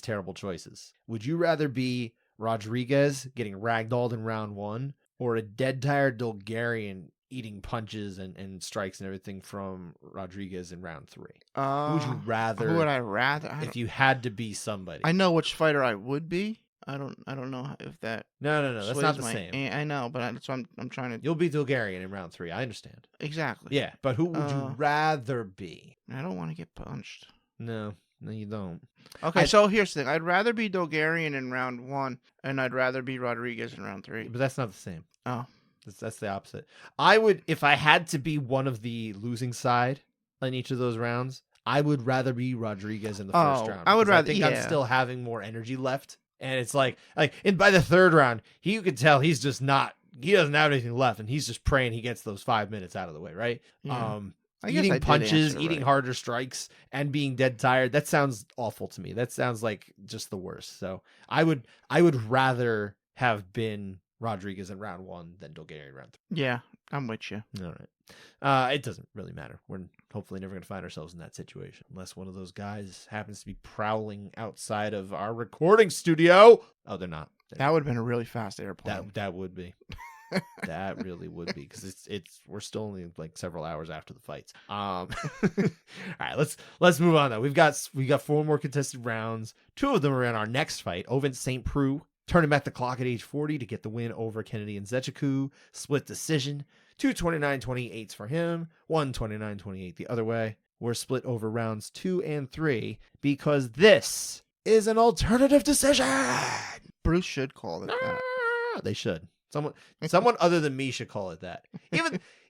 terrible choices. Would you rather be Rodriguez getting ragdolled in round 1, or a dead tired Bulgarian eating punches and strikes and everything from Rodriguez in round 3? Who would you rather? Who would I rather? If you had to be somebody, I know which fighter I would be. I don't know if that. No. That's not the same. I know, but that's what I'm trying to. You'll be Bulgarian in round 3. I understand. Exactly. Yeah, but who would you rather be? I don't want to get punched. No, you don't. Okay, so here's the thing. I'd rather be Bulgarian in round 1, and I'd rather be Rodriguez in round 3. But that's not the same. Oh. That's the opposite. I would, if I had to be one of the losing side in each of those rounds, I would rather be Rodriguez in the first round. I would rather. I think I'm still having more energy left, and it's like and by the 3rd round, you could tell he's just not. He doesn't have anything left, and he's just praying he gets those 5 minutes out of the way, right? Yeah. Eating punches, eating harder strikes, and being dead tired. That sounds awful to me. That sounds like just the worst. So I would rather have been Rodriguez in round 1 than Bulgaria in round 3. Yeah, I'm with you. All right. It doesn't really matter. We're hopefully never going to find ourselves in that situation unless one of those guys happens to be prowling outside of our recording studio. Oh, they're not. That would have been a really fast airplane. That would be. That really would be, because we're still only like several hours after the fights. All right, let's move on though. We got 4 more contested rounds. 2 of them are in our next fight. Ovin St. Preux turning back the clock at age 40 to get the win over Kennedy and Nzechukwu. Split decision. 229-28 for him. 129-28 the other way. We're split over rounds 2 and 3 because this is an alternative decision. Bruce should call it that. They should. Someone other than me should call it that.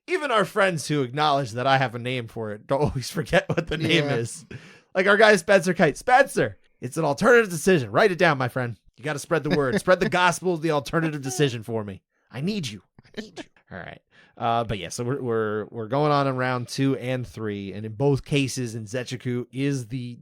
Even our friends who acknowledge that I have a name for it don't always forget what the name is. Like our guy Spencer Kite. Spencer, it's an alternative decision. Write it down, my friend. You got to spread the word. Spread the gospel of the alternative decision for me. I need you. All right. But yeah, so we're going on in round 2 and 3, and in both cases, Nzechukwu is the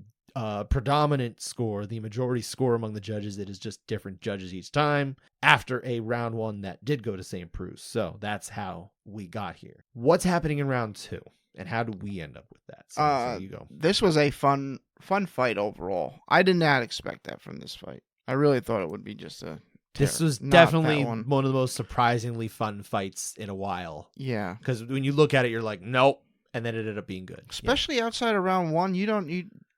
predominant score, the majority score among the judges. It is just different judges each time after a round 1 that did go to St. Preux. So that's how we got here. What's happening in round 2, and how do we end up with that? So you go. This was a fun fight overall. I did not expect that from this fight. I really thought it would be just a. This was definitely one of the most surprisingly fun fights in a while. Yeah, because when you look at it, you're like, nope, and then it ended up being good. Especially outside of round 1,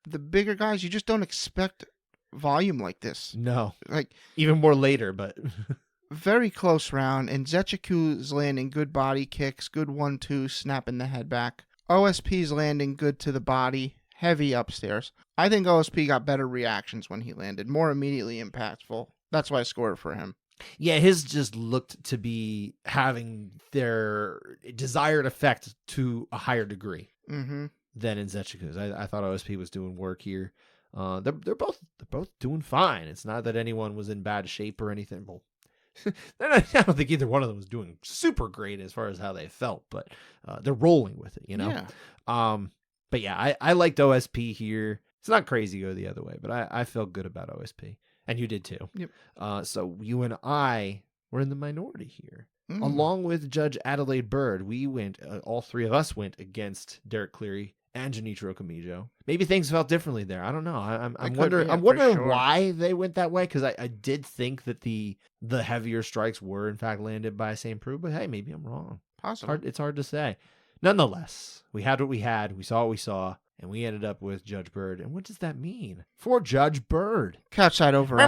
the bigger guys, you just don't expect volume like this. No, like even more later, but very close round. And Nzechukwu landing good body kicks, good 1-2, snapping the head back. OSP's landing good to the body, heavy upstairs. I think OSP got better reactions when he landed, more immediately impactful. That's why I scored for him. Yeah, his just looked to be having their desired effect to a higher degree than in Nzechukwu. I thought OSP was doing work here. They're both doing fine. It's not that anyone was in bad shape or anything. Well, I don't think either one of them was doing super great as far as how they felt, but they're rolling with it, you know? Yeah. But yeah, I liked OSP here. It's not crazy to go the other way, but I felt good about OSP. And you did too. Yep. So you and I were in the minority here. Along with Judge Adelaide Bird, we went, all 3 of us went against Derek Cleary and Genichiro Kamijo. Maybe things felt differently there. I don't know. I'm wondering why they went that way, because I did think that the heavier strikes were in fact landed by St. Preux, but hey, maybe I'm wrong. Possible. It's hard to say. Nonetheless, we had what we had. We saw what we saw. And we ended up with Judge Bird. And what does that mean for Judge Bird? Couchside override.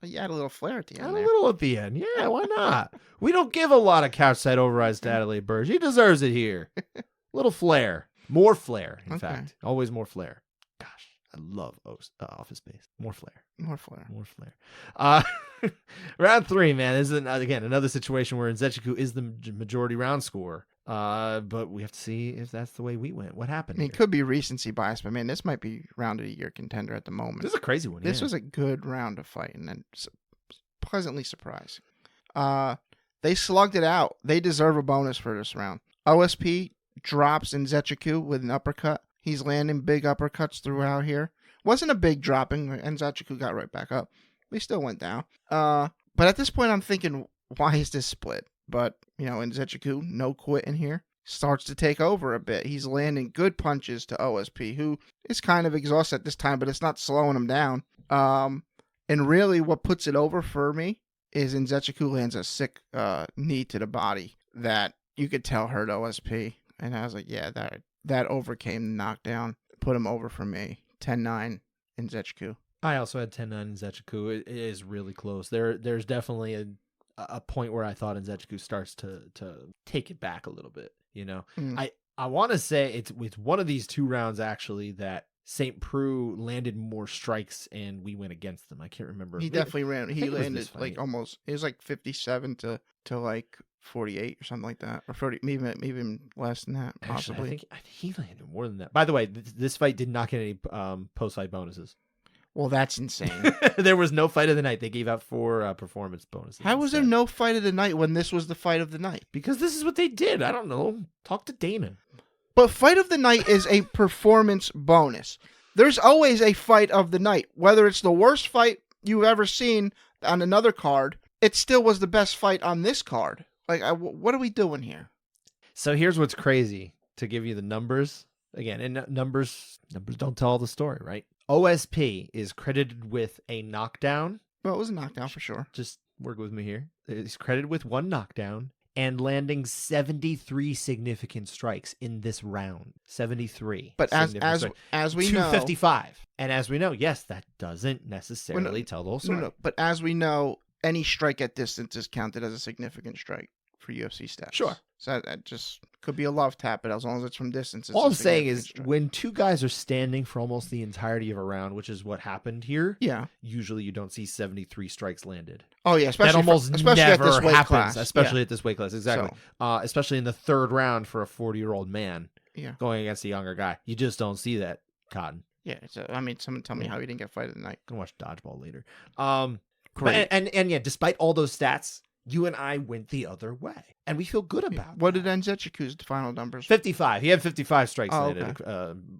You add a little flair at the end. Add a there. little at the end. Yeah, why not? We don't give a lot of couchside overrides to Adelaide Burge. He deserves it here. Little flair. More flair, in fact. Always more flair. Gosh, I love Office Space. More flair. More flair. More flair. Round 3, man. This is, again, another situation where Nzechiku is the majority round scorer. But we have to see if that's the way we went. What happened? I mean, it could be recency bias, but man, this might be round of the year contender at the moment. This is a crazy one. This was a good round of fighting and pleasantly surprising. They slugged it out. They deserve a bonus for this round. OSP drops Nzechiku with an uppercut. He's landing big uppercuts throughout here. Wasn't a big dropping, and Nzechiku got right back up. They still went down. But at this point, I'm thinking, why is this split? But, Nzechiku, no quit in here, starts to take over a bit. He's landing good punches to OSP, who is kind of exhausted at this time, but it's not slowing him down. And really what puts it over for me is Nzechiku lands a sick knee to the body that you could tell hurt OSP. And I was like, yeah, that overcame the knockdown, put him over for me. 10-9 Nzechiku. I also had 10-9 Nzechiku. It is really close. There's definitely a point where I thought Nzechiku starts to take it back a little bit. I want to say it's one of these 2 rounds actually that St. Preux landed more strikes and we went against them. I can't remember. He definitely ran. He landed like almost. It was like 57 to like 48 or something like that, or 40, maybe even less than that, possibly. Actually, I think he landed more than that. By the way, this fight did not get any post-fight bonuses. Well, that's insane. There was no fight of the night. They gave out 4 performance bonuses. How was there no fight of the night when this was the fight of the night? Because this is what they did. I don't know. Talk to Dana. But fight of the night is a performance bonus. There's always a fight of the night. Whether it's the worst fight you've ever seen on another card, it still was the best fight on this card. Like, what are we doing here? So here's what's crazy, to give you the numbers. Again, and numbers don't tell the story, right? OSP is credited with a knockdown. Well, it was a knockdown for sure. Just work with me here. He's credited with 1 knockdown and landing 73 significant strikes in this round. 73. But as we know, 255. And as we know, yes, that doesn't necessarily tell the whole story. No. But as we know, any strike at distance is counted as a significant strike for UFC stats. Sure. So that just could be a love tap, but as long as it's from distance. All I'm saying is when 2 guys are standing for almost the entirety of a round, which is what happened here. Yeah. Usually you don't see 73 strikes landed. Oh yeah, especially especially at this weight happens, class. Especially at this weight class, exactly. So, especially in the 3rd round for a 40-year-old man. Yeah. Going against a younger guy, you just don't see that, Cotton. Yeah. Someone tell me how he didn't get fight of the night. Gonna watch Dodgeball later. Great. And yeah, despite all those stats, you and I went the other way, and we feel good about What that. did Nzechiku's final numbers? 55. He had 55 strikes landed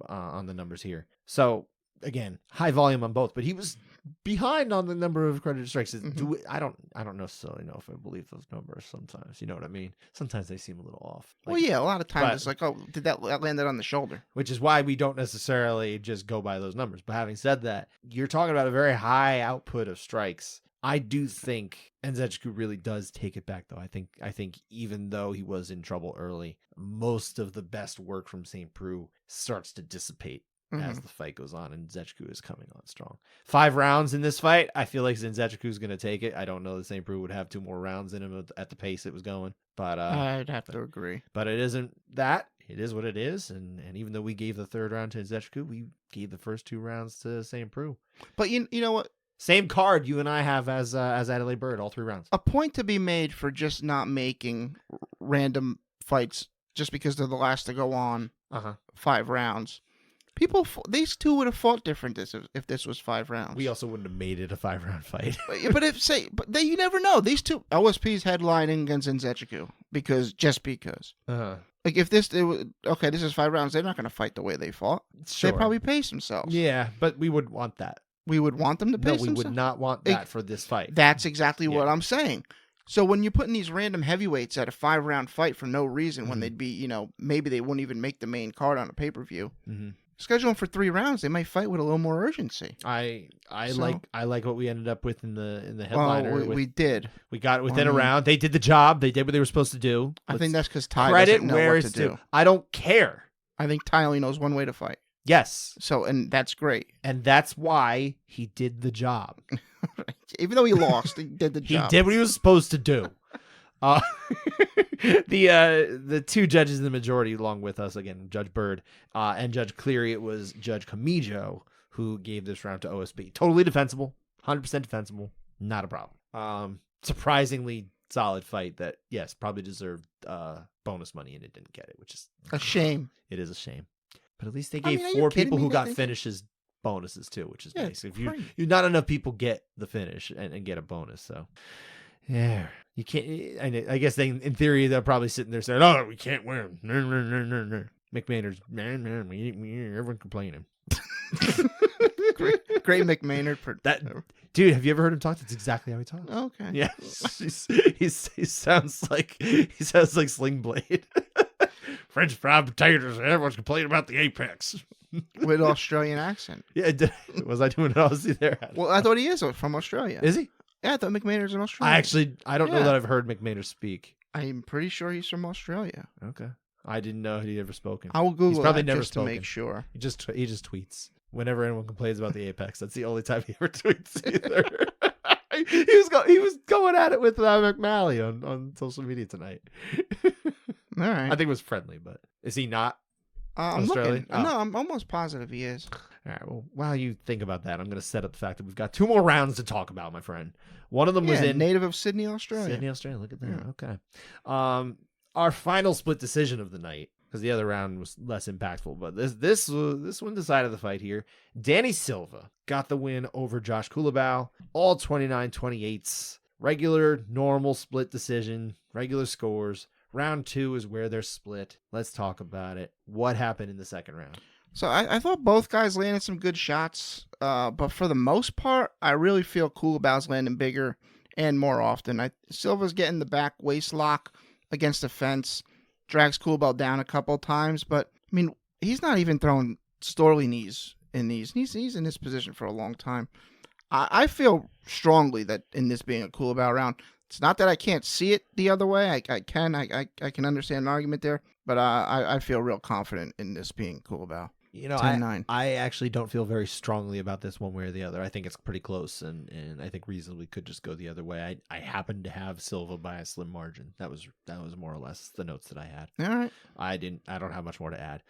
on the numbers here. So again, high volume on both, but he was behind on the number of credited strikes. Mm-hmm. I don't necessarily know if I believe those numbers sometimes. You know what I mean? Sometimes they seem a little off. Well, yeah, a lot of times it's like, oh, did that landed on the shoulder? Which is why we don't necessarily just go by those numbers. But having said that, you're talking about a very high output of strikes. I do think Nzechiku really does take it back, though. I think even though he was in trouble early, most of the best work from St. Preux starts to dissipate as the fight goes on, and Nzechiku is coming on strong. 5 rounds in this fight. I feel like Nzechiku is going to take it. I don't know that St. Preux would have 2 more rounds in him at the pace it was going, but I'd have to agree. But it isn't that. It is what it is, and even though we gave the 3rd round to Nzechiku, we gave the first 2 rounds to St. Preux. But you know what? Same card you and I have as Adelaide Bird, all 3 rounds. A point to be made for just not making random fights just because they're the last to go on 5 rounds. These 2 would have fought different if this was 5 rounds. We also wouldn't have made it a 5-round fight. but you never know. These 2 OSP's headlining against Nzechiku because. Like if this is 5 rounds, they're not going to fight the way they fought. Sure. They probably pace themselves. Yeah, but we would want that. We would want them to pace themselves? No, we would not want that for this fight. That's exactly what I'm saying. So when you're putting these random heavyweights at a 5-round fight for no reason, when they'd be, maybe they wouldn't even make the main card on a pay-per-view. Schedule them for 3 rounds. They might fight with a little more urgency. I like what we ended up with in the headliner. We did. We got it within a round. They did the job. They did what they were supposed to do. I think that's because Ty doesn't know what to do. I don't care. I think Ty only knows one way to fight. Yes. And that's great. And that's why he did the job. Right. Even though he lost, he did the He job. did what he was supposed to do. The two judges in the majority along with us, again, Judge Bird and Judge Cleary, it was Judge Camijo who gave this round to OSB. Totally defensible, 100% defensible, not a problem. Surprisingly solid fight that, yes, probably deserved bonus money and it didn't get it, which is a shame. It is a shame. But at least they gave are you 4 kidding people me? who got They- finishes bonuses too, which is nice. If great. you not enough people get the finish and get a bonus, so yeah, you can't. I guess in theory they're probably sitting there saying, "Oh, we can't win." McMahon's everyone complaining. Great McMahon. Dude, have you ever heard him talk? That's exactly how he talks. Okay. Yeah, he sounds like Sling Blade. French fried potatoes. Everyone's complaining about the apex. With Australian accent. Yeah, was I doing an Aussie there? Well, I thought he is from Australia. Is he? Yeah, I thought McMahon's in Australia. I don't know that I've heard McMahon speak. I'm pretty sure he's from Australia. Okay. I didn't know he'd ever spoken. I will Google He's probably that never just spoken. to make sure. He just tweets whenever anyone complains about the apex. That's the only time he ever tweets either. he was going at it with McMalley on social media tonight. All right. I think it was friendly, but is he not? I'm Australia? looking. Oh. No, I'm almost positive he is. All right. Well, while you think about that, I'm going to set up the fact that we've got 2 more rounds to talk about, my friend. One of them was in native of Sydney, Australia. Sydney, Australia. Look at that. Yeah. Okay. Our final split decision of the night, because the other round was less impactful, but this one decided the fight here. Danny Silva got the win over Josh Kulabau. All 29-28s. Regular, normal split decision. Regular scores. Round 2 is where they're split. Let's talk about it. What happened in the second round? So I thought both guys landed some good shots, but for the most part, I really feel Kulabau's landing bigger and more often. Silva's getting the back waist lock against the fence, drags Kulabau down a couple times, but I mean, he's not even throwing Storley knees in these. He's in this position for a long time. I feel strongly that in this being a Kulabau round, it's not that I can't see it the other way. I can understand an argument there, but I feel real confident in this being Kulabau. You know, 10-9. I actually don't feel very strongly about this one way or the other. I think it's pretty close, and I think reasonably could just go the other way. I happen to have Silva by a slim margin. That was more or less the notes that I had. All right. I don't have much more to add.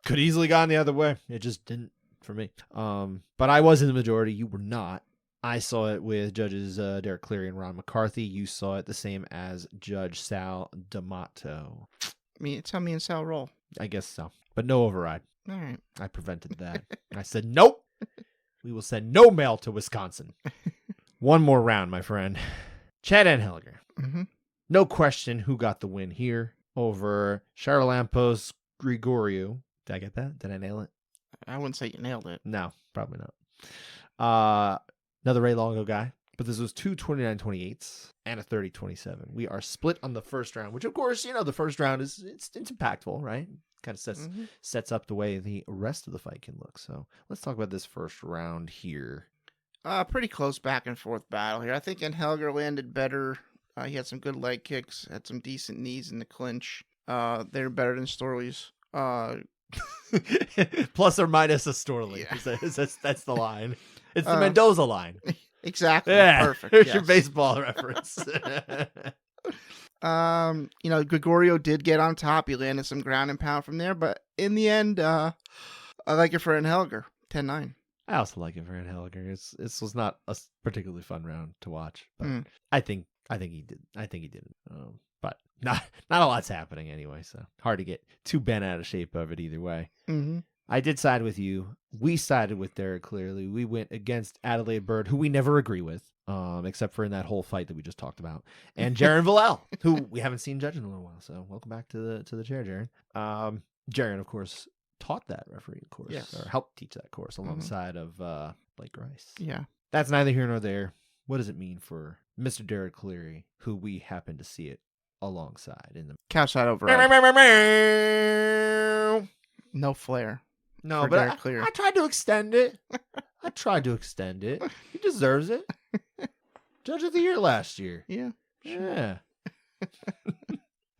Could easily gone the other way. It just didn't for me. But I was in the majority. You were not. I saw it with judges Derek Cleary and Ron McCarthy. You saw it the same as Judge Sal D'Amato. Tell me and Sal roll. I guess so, but no override. All right. I prevented that. I said, nope. We will send no mail to Wisconsin. One more round, my friend. Chad Anhelger. Mm-hmm. No question who got the win here over Charalampos Gregorio. Did I get that? Did I nail it? I wouldn't say you nailed it. No, probably not. Another Ray Longo guy. But this was 2 29-28s and a 30-27. We are split on the first round, which, of course, the first round it's impactful, right? Kind of sets up the way the rest of the fight can look. So let's talk about this first round here. Pretty close back and forth battle here. I think Anhelger landed better. He had some good leg kicks, had some decent knees in the clinch. They're better than Storley's. Plus or minus a Storley. Yeah. That's the line. It's the Mendoza line. Exactly. Yeah, Perfect. There's yes. your baseball reference. Gregorio did get on top. He landed some ground and pound from there, but in the end, I like it for Anhelger. 10-9. I also like it for Anhelger. This was not a particularly fun round to watch, but I think he did. I think he did. But not a lot's happening anyway, so hard to get too bent out of shape of it either way. Mm-hmm. I did side with you. We sided with Derek clearly. We went against Adelaide Bird, who we never agree with, except for in that whole fight that we just talked about, and Jaron Villel, who we haven't seen judge in a little while. So welcome back to the chair, Jaron. Jaron, of course, taught that refereeing course, yes, or helped teach that course alongside of Blake Rice. Yeah, that's neither here nor there. What does it mean for Mr. Derek Cleary, who we happen to see it alongside in the couchside over? No flair. No, but I tried to extend it. He deserves it. Judge of the year last year. Yeah. Sure. Yeah.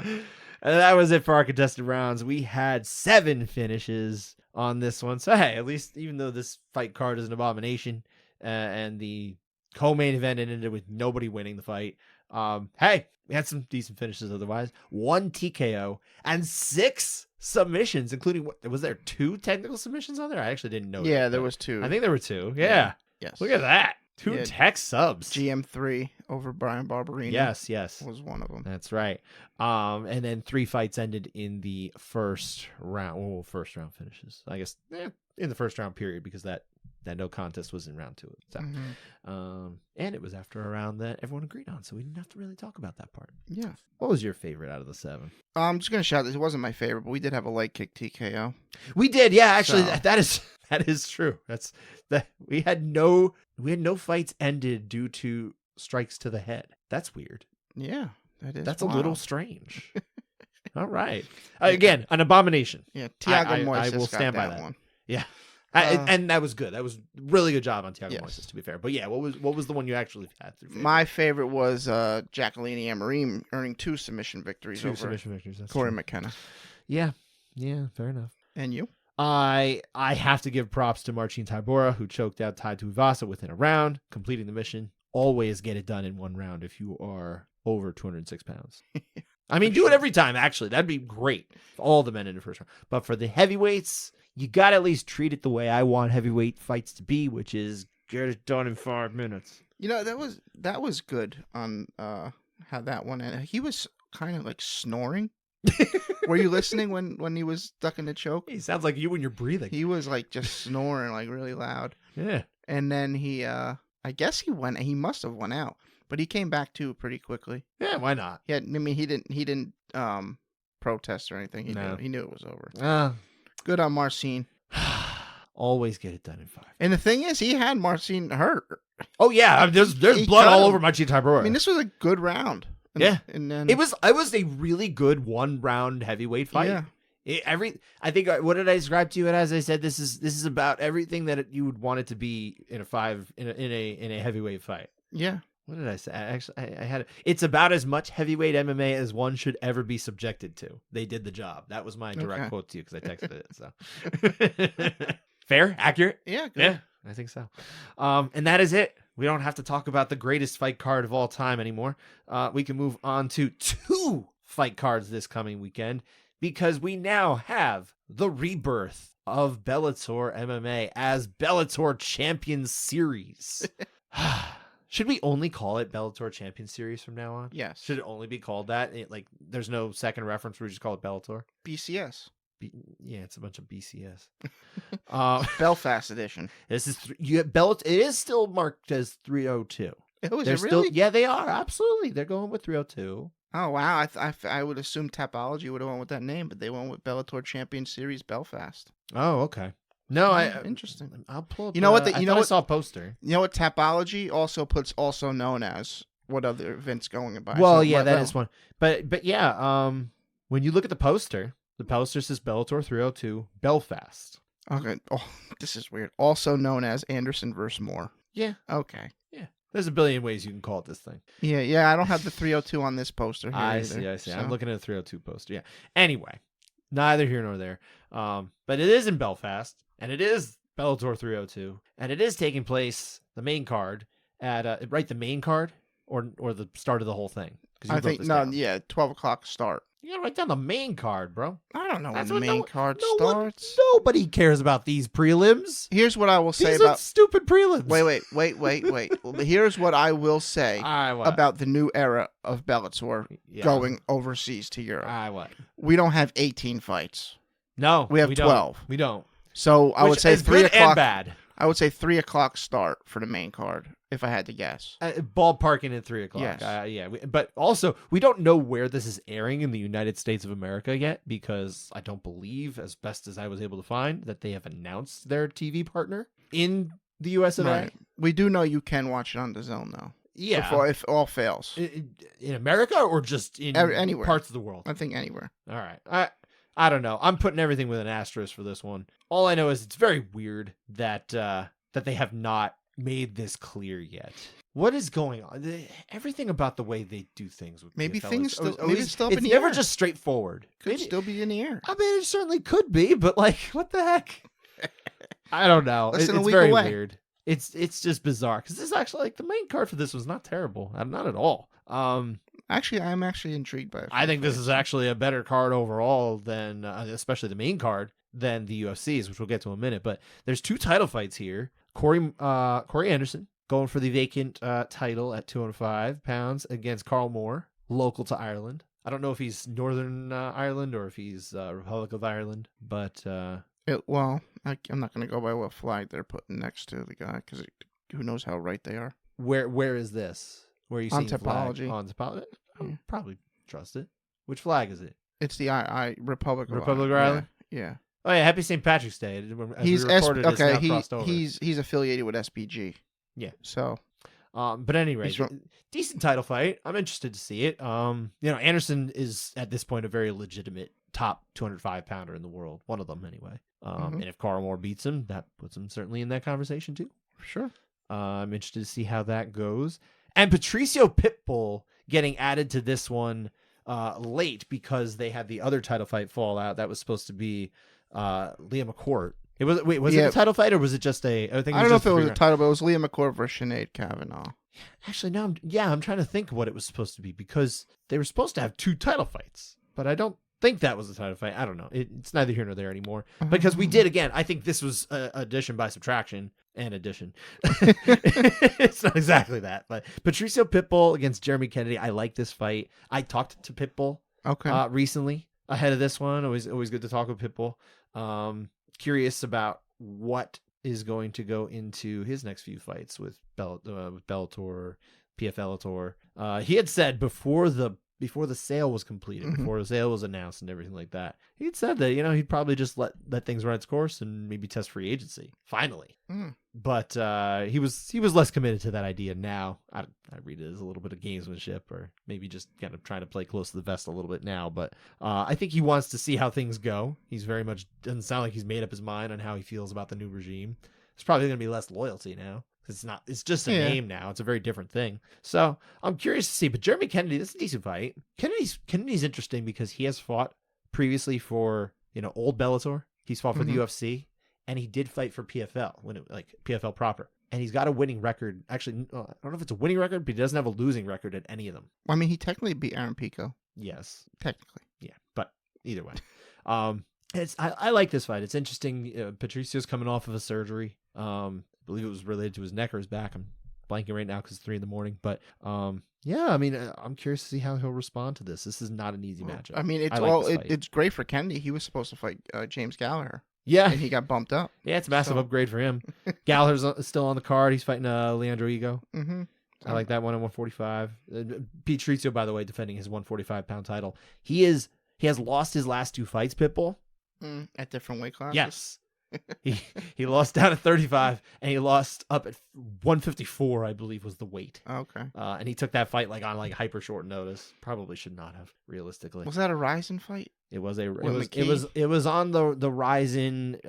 And that was it for our contested rounds. We had 7 finishes on this one. So, hey, at least even though this fight card is an abomination and the Co-main event ended with nobody winning the fight. Hey, we had some decent finishes otherwise. 1 TKO and 6 submissions, including was there 2 technical submissions on there? I actually didn't know. Yeah, there was 2. I think there were 2. Yeah. Yes. Look at that. 2 tech subs. GM3 over Brian Barberino. Yes. Was one of them. That's right. And then 3 fights ended in the first round. Well, first round finishes. I guess in the first round period, because that no contest was in round 2. So, and it was after a round that everyone agreed on, so we didn't have to really talk about that part. Yeah. What was your favorite out of the 7? I'm just gonna shout this. It wasn't my favorite, but we did have a leg kick TKO. We did, yeah. Actually, So- that is true. That we had no fights ended due to strikes to the head. That's weird. Yeah, That's a wild. little strange. All right. Again, an abomination. Yeah, Thiago I Moises will got stand by that that. one. Yeah. And that was good. That was really good job on Thiago Yes. Moises, to be fair. But yeah, what was the one you actually had? My favorite was Jacqueline Amarim earning 2 submission victories 2 over submission victories. That's Corey true. McKenna. Yeah, fair enough. And you? I have to give props to Marcin Tybura, who choked out Tuivasa within a round, completing the mission. Always get it done in one round if you are over 206 pounds. I mean, do it every time, actually. That'd be great for all the men in the first round. But for the heavyweights, you got to at least treat it the way I want heavyweight fights to be, which is get it done in 5 minutes. You know, that was good on how that one ended. He was kind of like snoring. Were you listening when he was ducking the choke? He sounds like you when you're breathing. He was like just snoring like really loud. Yeah. And then he I guess he must have went out, but he came back too pretty quickly. Yeah, why not? Yeah, I mean he didn't protest or anything. No. He knew it was over. Good on Marcin. Always get it done in 5. And the thing is, he had Marcin hurt. Oh yeah, there's He blood cut all him. over Marcin Tybura. I mean, this was a good round. And then it was a really good 1-round heavyweight fight. Yeah. I think what did I describe to you as? I said this is about everything that you would want it to be in a heavyweight fight. Yeah. What did I say? I had it's about as much heavyweight MMA as one should ever be subjected to. They did the job. That was my direct quote to you because I texted it. So fair, accurate. Yeah. Good. Yeah, I think so. And that is it. We don't have to talk about the greatest fight card of all time anymore. We can move on to 2 fight cards this coming weekend because we now have the rebirth of Bellator MMA as Bellator Champions Series. Should we only call it Bellator Champions Series from now on? Yes. Should it only be called that? There's no second reference where we just call it Bellator? BCS. Yeah, it's a bunch of BCS. Belfast edition. This is It is still marked as 302. Oh, is They're it still, really? yeah, they are absolutely. They're going with 302. Oh wow! I would assume Tapology would have went with that name, but they went with Bellator Champion Series Belfast. Oh, okay. No, Interesting. I'll pull up. You know what? I saw a poster. You know what? Tapology also puts also known as what other events going by. Well, So, yeah, that is one. But yeah, when you look at the poster says Bellator 302 Belfast. Okay. Oh, this is weird. Also known as Anderson vs. Moore. Yeah. Okay. Yeah. There's a billion ways you can call it this thing. Yeah. I don't have the 302 on this poster here I either, see. so. I'm looking at a 302 poster. Yeah. Anyway, neither here nor there. But it is in Belfast, and it is Bellator 302, and it is taking place the main card at the main card or the start of the whole thing. I think no. Yeah, 12 o'clock start. You gotta write down the main card, bro. I don't know That's when the what main card no one- starts. Nobody cares about these prelims. Here's what I will say These are about. stupid prelims. Wait. Well, here's what I will say about the new era of Bellator going overseas to Europe. What? We don't have 18 fights. No, We have 12. We don't. So I would say 3 good o'clock. and bad. I would say 3 o'clock start for the main card, if I had to guess. Ballparking at 3 o'clock. Yes. But also, we don't know where this is airing in the United States of America yet, because I don't believe, as best as I was able to find, that they have announced their TV partner in the US of A. Right. We do know you can watch it on the Zone, though. Yeah. If all fails. In America or just in Anywhere. parts of the world? I think anywhere. All right. I don't know. I'm putting everything with an asterisk for this one. All I know is it's very weird that they have not made this clear yet. What is going on? Everything about the way they do things with Maybe PFL things is still- always- maybe it's still up it's in the never air. just straightforward. Could still be in the air. I mean, it certainly could be, but what the heck? I don't know. Less than a It's week very away. weird. it's just bizarre because this is actually like the main card for this was not terrible, not at all. Actually, I'm actually intrigued by it. I think this is actually a better card overall than, especially the main card, than the UFC's, which we'll get to in a minute. But there's 2 title fights here. Corey Anderson going for the vacant title at 205 pounds against Carl Moore, local to Ireland. I don't know if he's Northern Ireland or if he's Republic of Ireland, but I'm not going to go by what flag they're putting next to the guy because who knows how right they are. Where is this? Where are you on seeing Topology? On Topology? I'll probably trust it. Which flag is it? It's the Republic of Ireland? Yeah. Oh yeah, happy St. Patrick's Day. He's he's affiliated with SPG. Yeah. So, but anyway, decent title fight. I'm interested to see it. Anderson is at this point a very legitimate top 205 pounder in the world, one of them anyway. And if Carl Moore beats him, that puts him certainly in that conversation too. For sure. I'm interested to see how that goes. And Patricio Pitbull getting added to this one late because they had the other title fight fall out. That was supposed to be Leah McCourt. Was it a title fight or was it just a? I don't know if it was a title, but it was Leah McCourt versus Sinead Kavanaugh. Actually, now I'm trying to think what it was supposed to be because they were supposed to have 2 title fights, but I don't think that was a title fight. I don't know. It's neither here nor there anymore because we did again. I think this was addition by subtraction and addition. It's not exactly that, but Patricio Pitbull against Jeremy Kennedy. I like this fight. I talked to Pitbull recently ahead of this one. Always good to talk with Pitbull. Curious about what is going to go into his next few fights with Bellator, PFL. He had said before the sale was completed, before the sale was announced and everything like that, he'd said that he'd probably just let things run its course and maybe test free agency finally. But he was less committed to that idea now. I read it as a little bit of gamesmanship or maybe just kind of trying to play close to the vest a little bit now. But I think he wants to see how things go. He's very much doesn't sound like he's made up his mind on how he feels about the new regime. There's probably going to be less loyalty now. It's just a name now. It's a very different thing. So I'm curious to see. But Jeremy Kennedy, this is a decent fight. Kennedy's interesting because he has fought previously for old Bellator. He's fought for the UFC, and he did fight for PFL PFL proper. And he's got a winning record. Actually, I don't know if it's a winning record, but he doesn't have a losing record at any of them. I mean, he technically beat Aaron Pico. Yes, technically. Yeah, but either way, I like this fight. It's interesting. Patricio's coming off of a surgery. I believe it was related to his neck or his back. I'm blanking right now because it's 3 a.m. But yeah, I mean, I'm curious to see how he'll respond to this. This is not an easy matchup. I mean, it's great for Kennedy. He was supposed to fight James Gallagher. Yeah, and he got bumped up. Yeah, it's a massive upgrade for him. Gallagher's still on the card. He's fighting Leandro Ego. I like that one at 145. Patricio, by the way, defending his 145-pound title. He has lost his last 2 fights, Pitbull. At different weight classes? Yes. he lost down at 35 and he lost up at 154, I believe was the weight. Okay. And he took that fight on hyper short notice. Probably should not have, realistically. Was that a Ryzen fight? It was on the Ryzen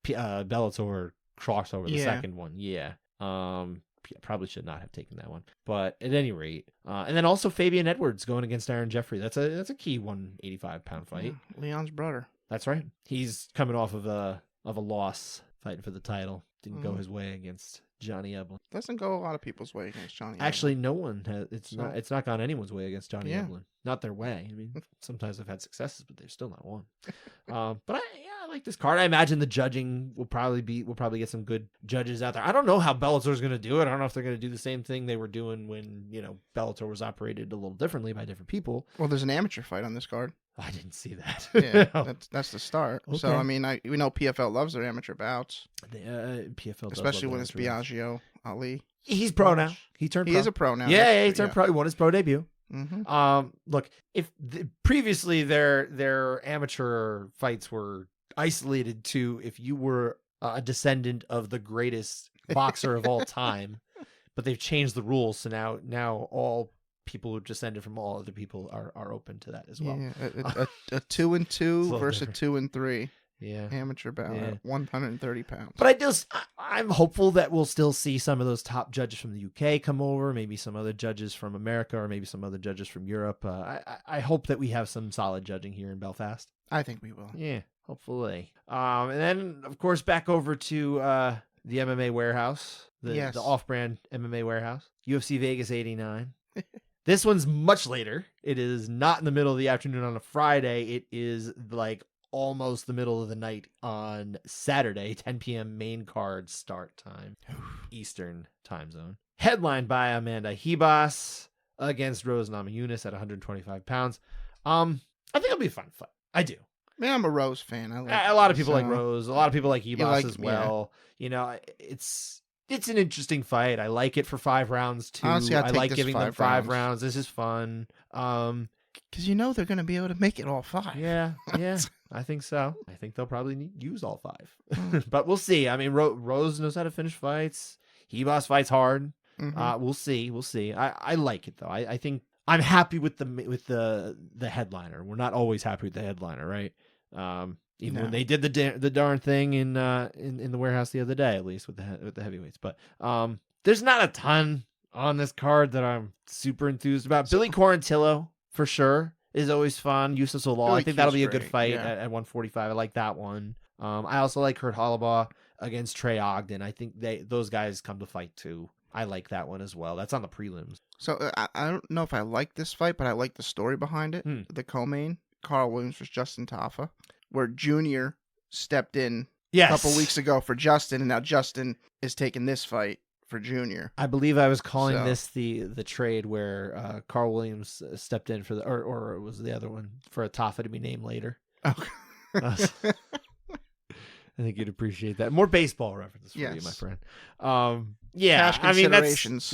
Bellator crossover, the second one. Yeah. Probably should not have taken that one. But at any rate, and then also Fabian Edwards going against Aaron Jeffrey. That's a key 185-pound fight. Yeah, Leon's brother. That's right. He's coming off of a loss, fighting for the title. Didn't go his way against Johnny Eblin. Doesn't go a lot of people's way against Johnny. Actually, no one has. It's not gone anyone's way against Johnny Eblin. Not their way. I mean, sometimes they've had successes, but they've still not won. But I like this card. I imagine the judging will probably get some good judges out there. I don't know how Bellator's going to do it. I don't know if they're going to do the same thing they were doing when Bellator was operated a little differently by different people. Well, there's an amateur fight on this card. I didn't see that. Yeah, that's the start. Okay. So I mean, we know PFL loves their amateur bouts. PFL, especially when it's Biagio Ali. He's pro now. He turned. He is a pro now. Yeah, he turned pro. He won his pro debut. Mm-hmm. Look, if previously their amateur fights were isolated to if you were a descendant of the greatest boxer of all time, but they've changed the rules, so now all people who descended from all other people are open to that as well. Yeah, a 2-2 versus a 2-3. Yeah, amateur bout at 130 pounds. But I'm hopeful that we'll still see some of those top judges from the UK come over, maybe some other judges from America, or maybe some other judges from Europe. I hope that we have some solid judging here in Belfast. I think we will. Yeah, hopefully. And then of course back over to the MMA Warehouse, Yes. the off-brand MMA Warehouse, UFC Vegas 89. This one's much later. It is not in the middle of the afternoon on a Friday. It is like almost the middle of the night on Saturday, 10 p.m. main card start time, Eastern time zone. Headlined by Amanda Ribas against Rose Namajunas at 125 pounds. I think it'll be a fun fight. I do. Man, I'm a Rose fan. A lot of people like Rose. A lot of people like Ribas like, as well. You know, it's an interesting fight. I like it for 5 rounds too. Honestly, I like this giving them 5 5 rounds. This is fun. Because you know they're going to be able to make it all 5. Yeah, I think so. I think they'll probably use all 5. But we'll see. I mean, Rose knows how to finish fights. Ribas fights hard. We'll see. I like it though. I think I'm happy with the headliner. We're not always happy with the headliner, right? Even when they did the darn thing in the warehouse the other day, at least with the heavyweights. But there's not a ton on this card that I'm super enthused about. Billy Quarantillo for sure is always fun. Yusuf Zalal, I think that'll be a good fight at 145. I like that one. I also like Kurt Holobaugh against Trey Ogden. I think those guys come to fight too. I like that one as well. That's on the prelims. So I don't know if I like this fight, but I like the story behind it. The co-main, Carl Williams versus Justin Tafa, where Junior stepped in a couple weeks ago for Justin, and now Justin is taking this fight for Junior. I believe I was calling this the trade where Carl Williams stepped in for or it was the other one for a Tafa to be named later. Okay. I think you'd appreciate that. More baseball references for you, my friend. Cash considerations.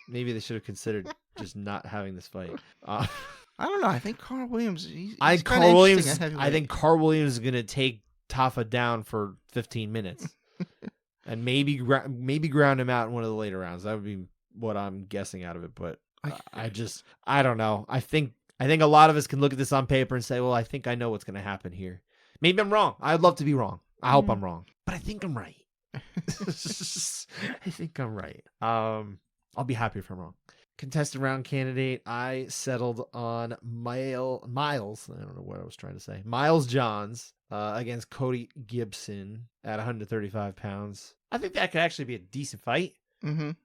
Maybe they should have considered just not having this fight. I don't know. I think Carl Williams. I think Carl Williams is gonna take Tafa down for 15 minutes, and maybe ground him out in one of the later rounds. That would be what I'm guessing out of it. But I don't know. I think a lot of us can look at this on paper and say, well, I think I know what's gonna happen here. Maybe I'm wrong. I'd love to be wrong. I hope I'm wrong, but I think I'm right. I think I'm right. I'll be happy if I'm wrong. Contested round candidate. I settled on Miles. I don't know what I was trying to say. Miles Johns against Cody Gibson at 135 pounds. I think that could actually be a decent fight.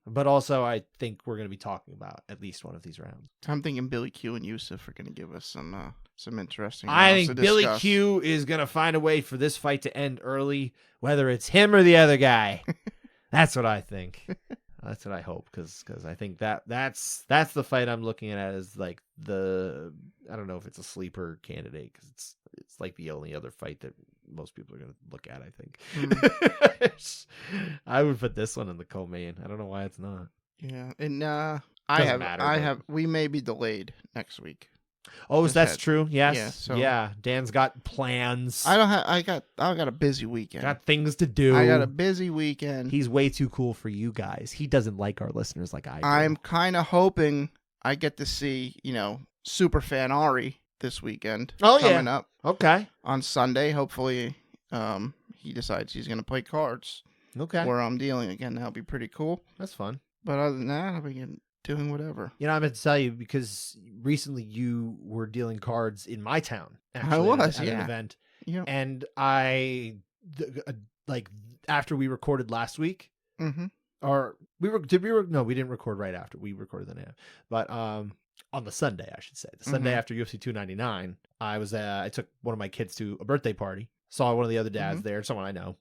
But also, I think we're going to be talking about at least one of these rounds. I'm thinking Billy Q and Yusuf are going to give us some interesting. I think Billy Q is going to find a way for this fight to end early, whether it's him or the other guy. That's what I think. That's what I hope, because I think that's the fight I'm looking at as like I don't know if it's a sleeper candidate, because it's like the only other fight that most people are going to look at, I think. I would put this one in the co-main. I don't know why it's not. Yeah, and we may be delayed next week. Oh, that's true. Yes. Yeah. Dan's got plans. I got a busy weekend. Got things to do. I got a busy weekend. He's way too cool for you guys. He doesn't like our listeners like I do. I'm kind of hoping I get to see, Superfan Ari this weekend. Coming up. Okay. On Sunday, hopefully, he decides he's going to play cards. Okay. Where I'm dealing again. That'll be pretty cool. That's fun. But other than that, I'll be doing whatever. I'm going to tell you, because recently you were dealing cards in my town. Actually, I was, at an event. Yeah. And I, after we recorded last week, or we didn't record right after. We recorded the night. But on the Sunday, I should say, the Sunday after UFC 299, I took one of my kids to a birthday party. Saw one of the other dads there, someone I know,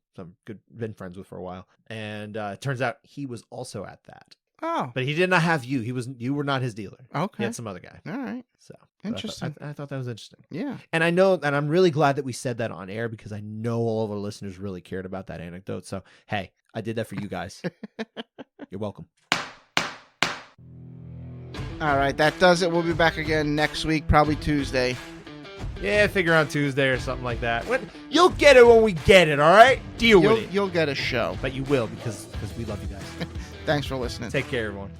been friends with for a while, and it turns out he was also at that. Oh, but he did not have you. You were not his dealer. Okay, he had some other guy. All right, so interesting. I thought that was interesting. Yeah, and I know, and I'm really glad that we said that on air, because I know all of our listeners really cared about that anecdote. So hey, I did that for you guys. You're welcome. All right, that does it. We'll be back again next week, probably Tuesday. Yeah, figure on Tuesday or something like that. You'll get it when we get it, all right? Deal with it. You'll get a show. But you will, because we love you guys. Thanks for listening. Take care, everyone.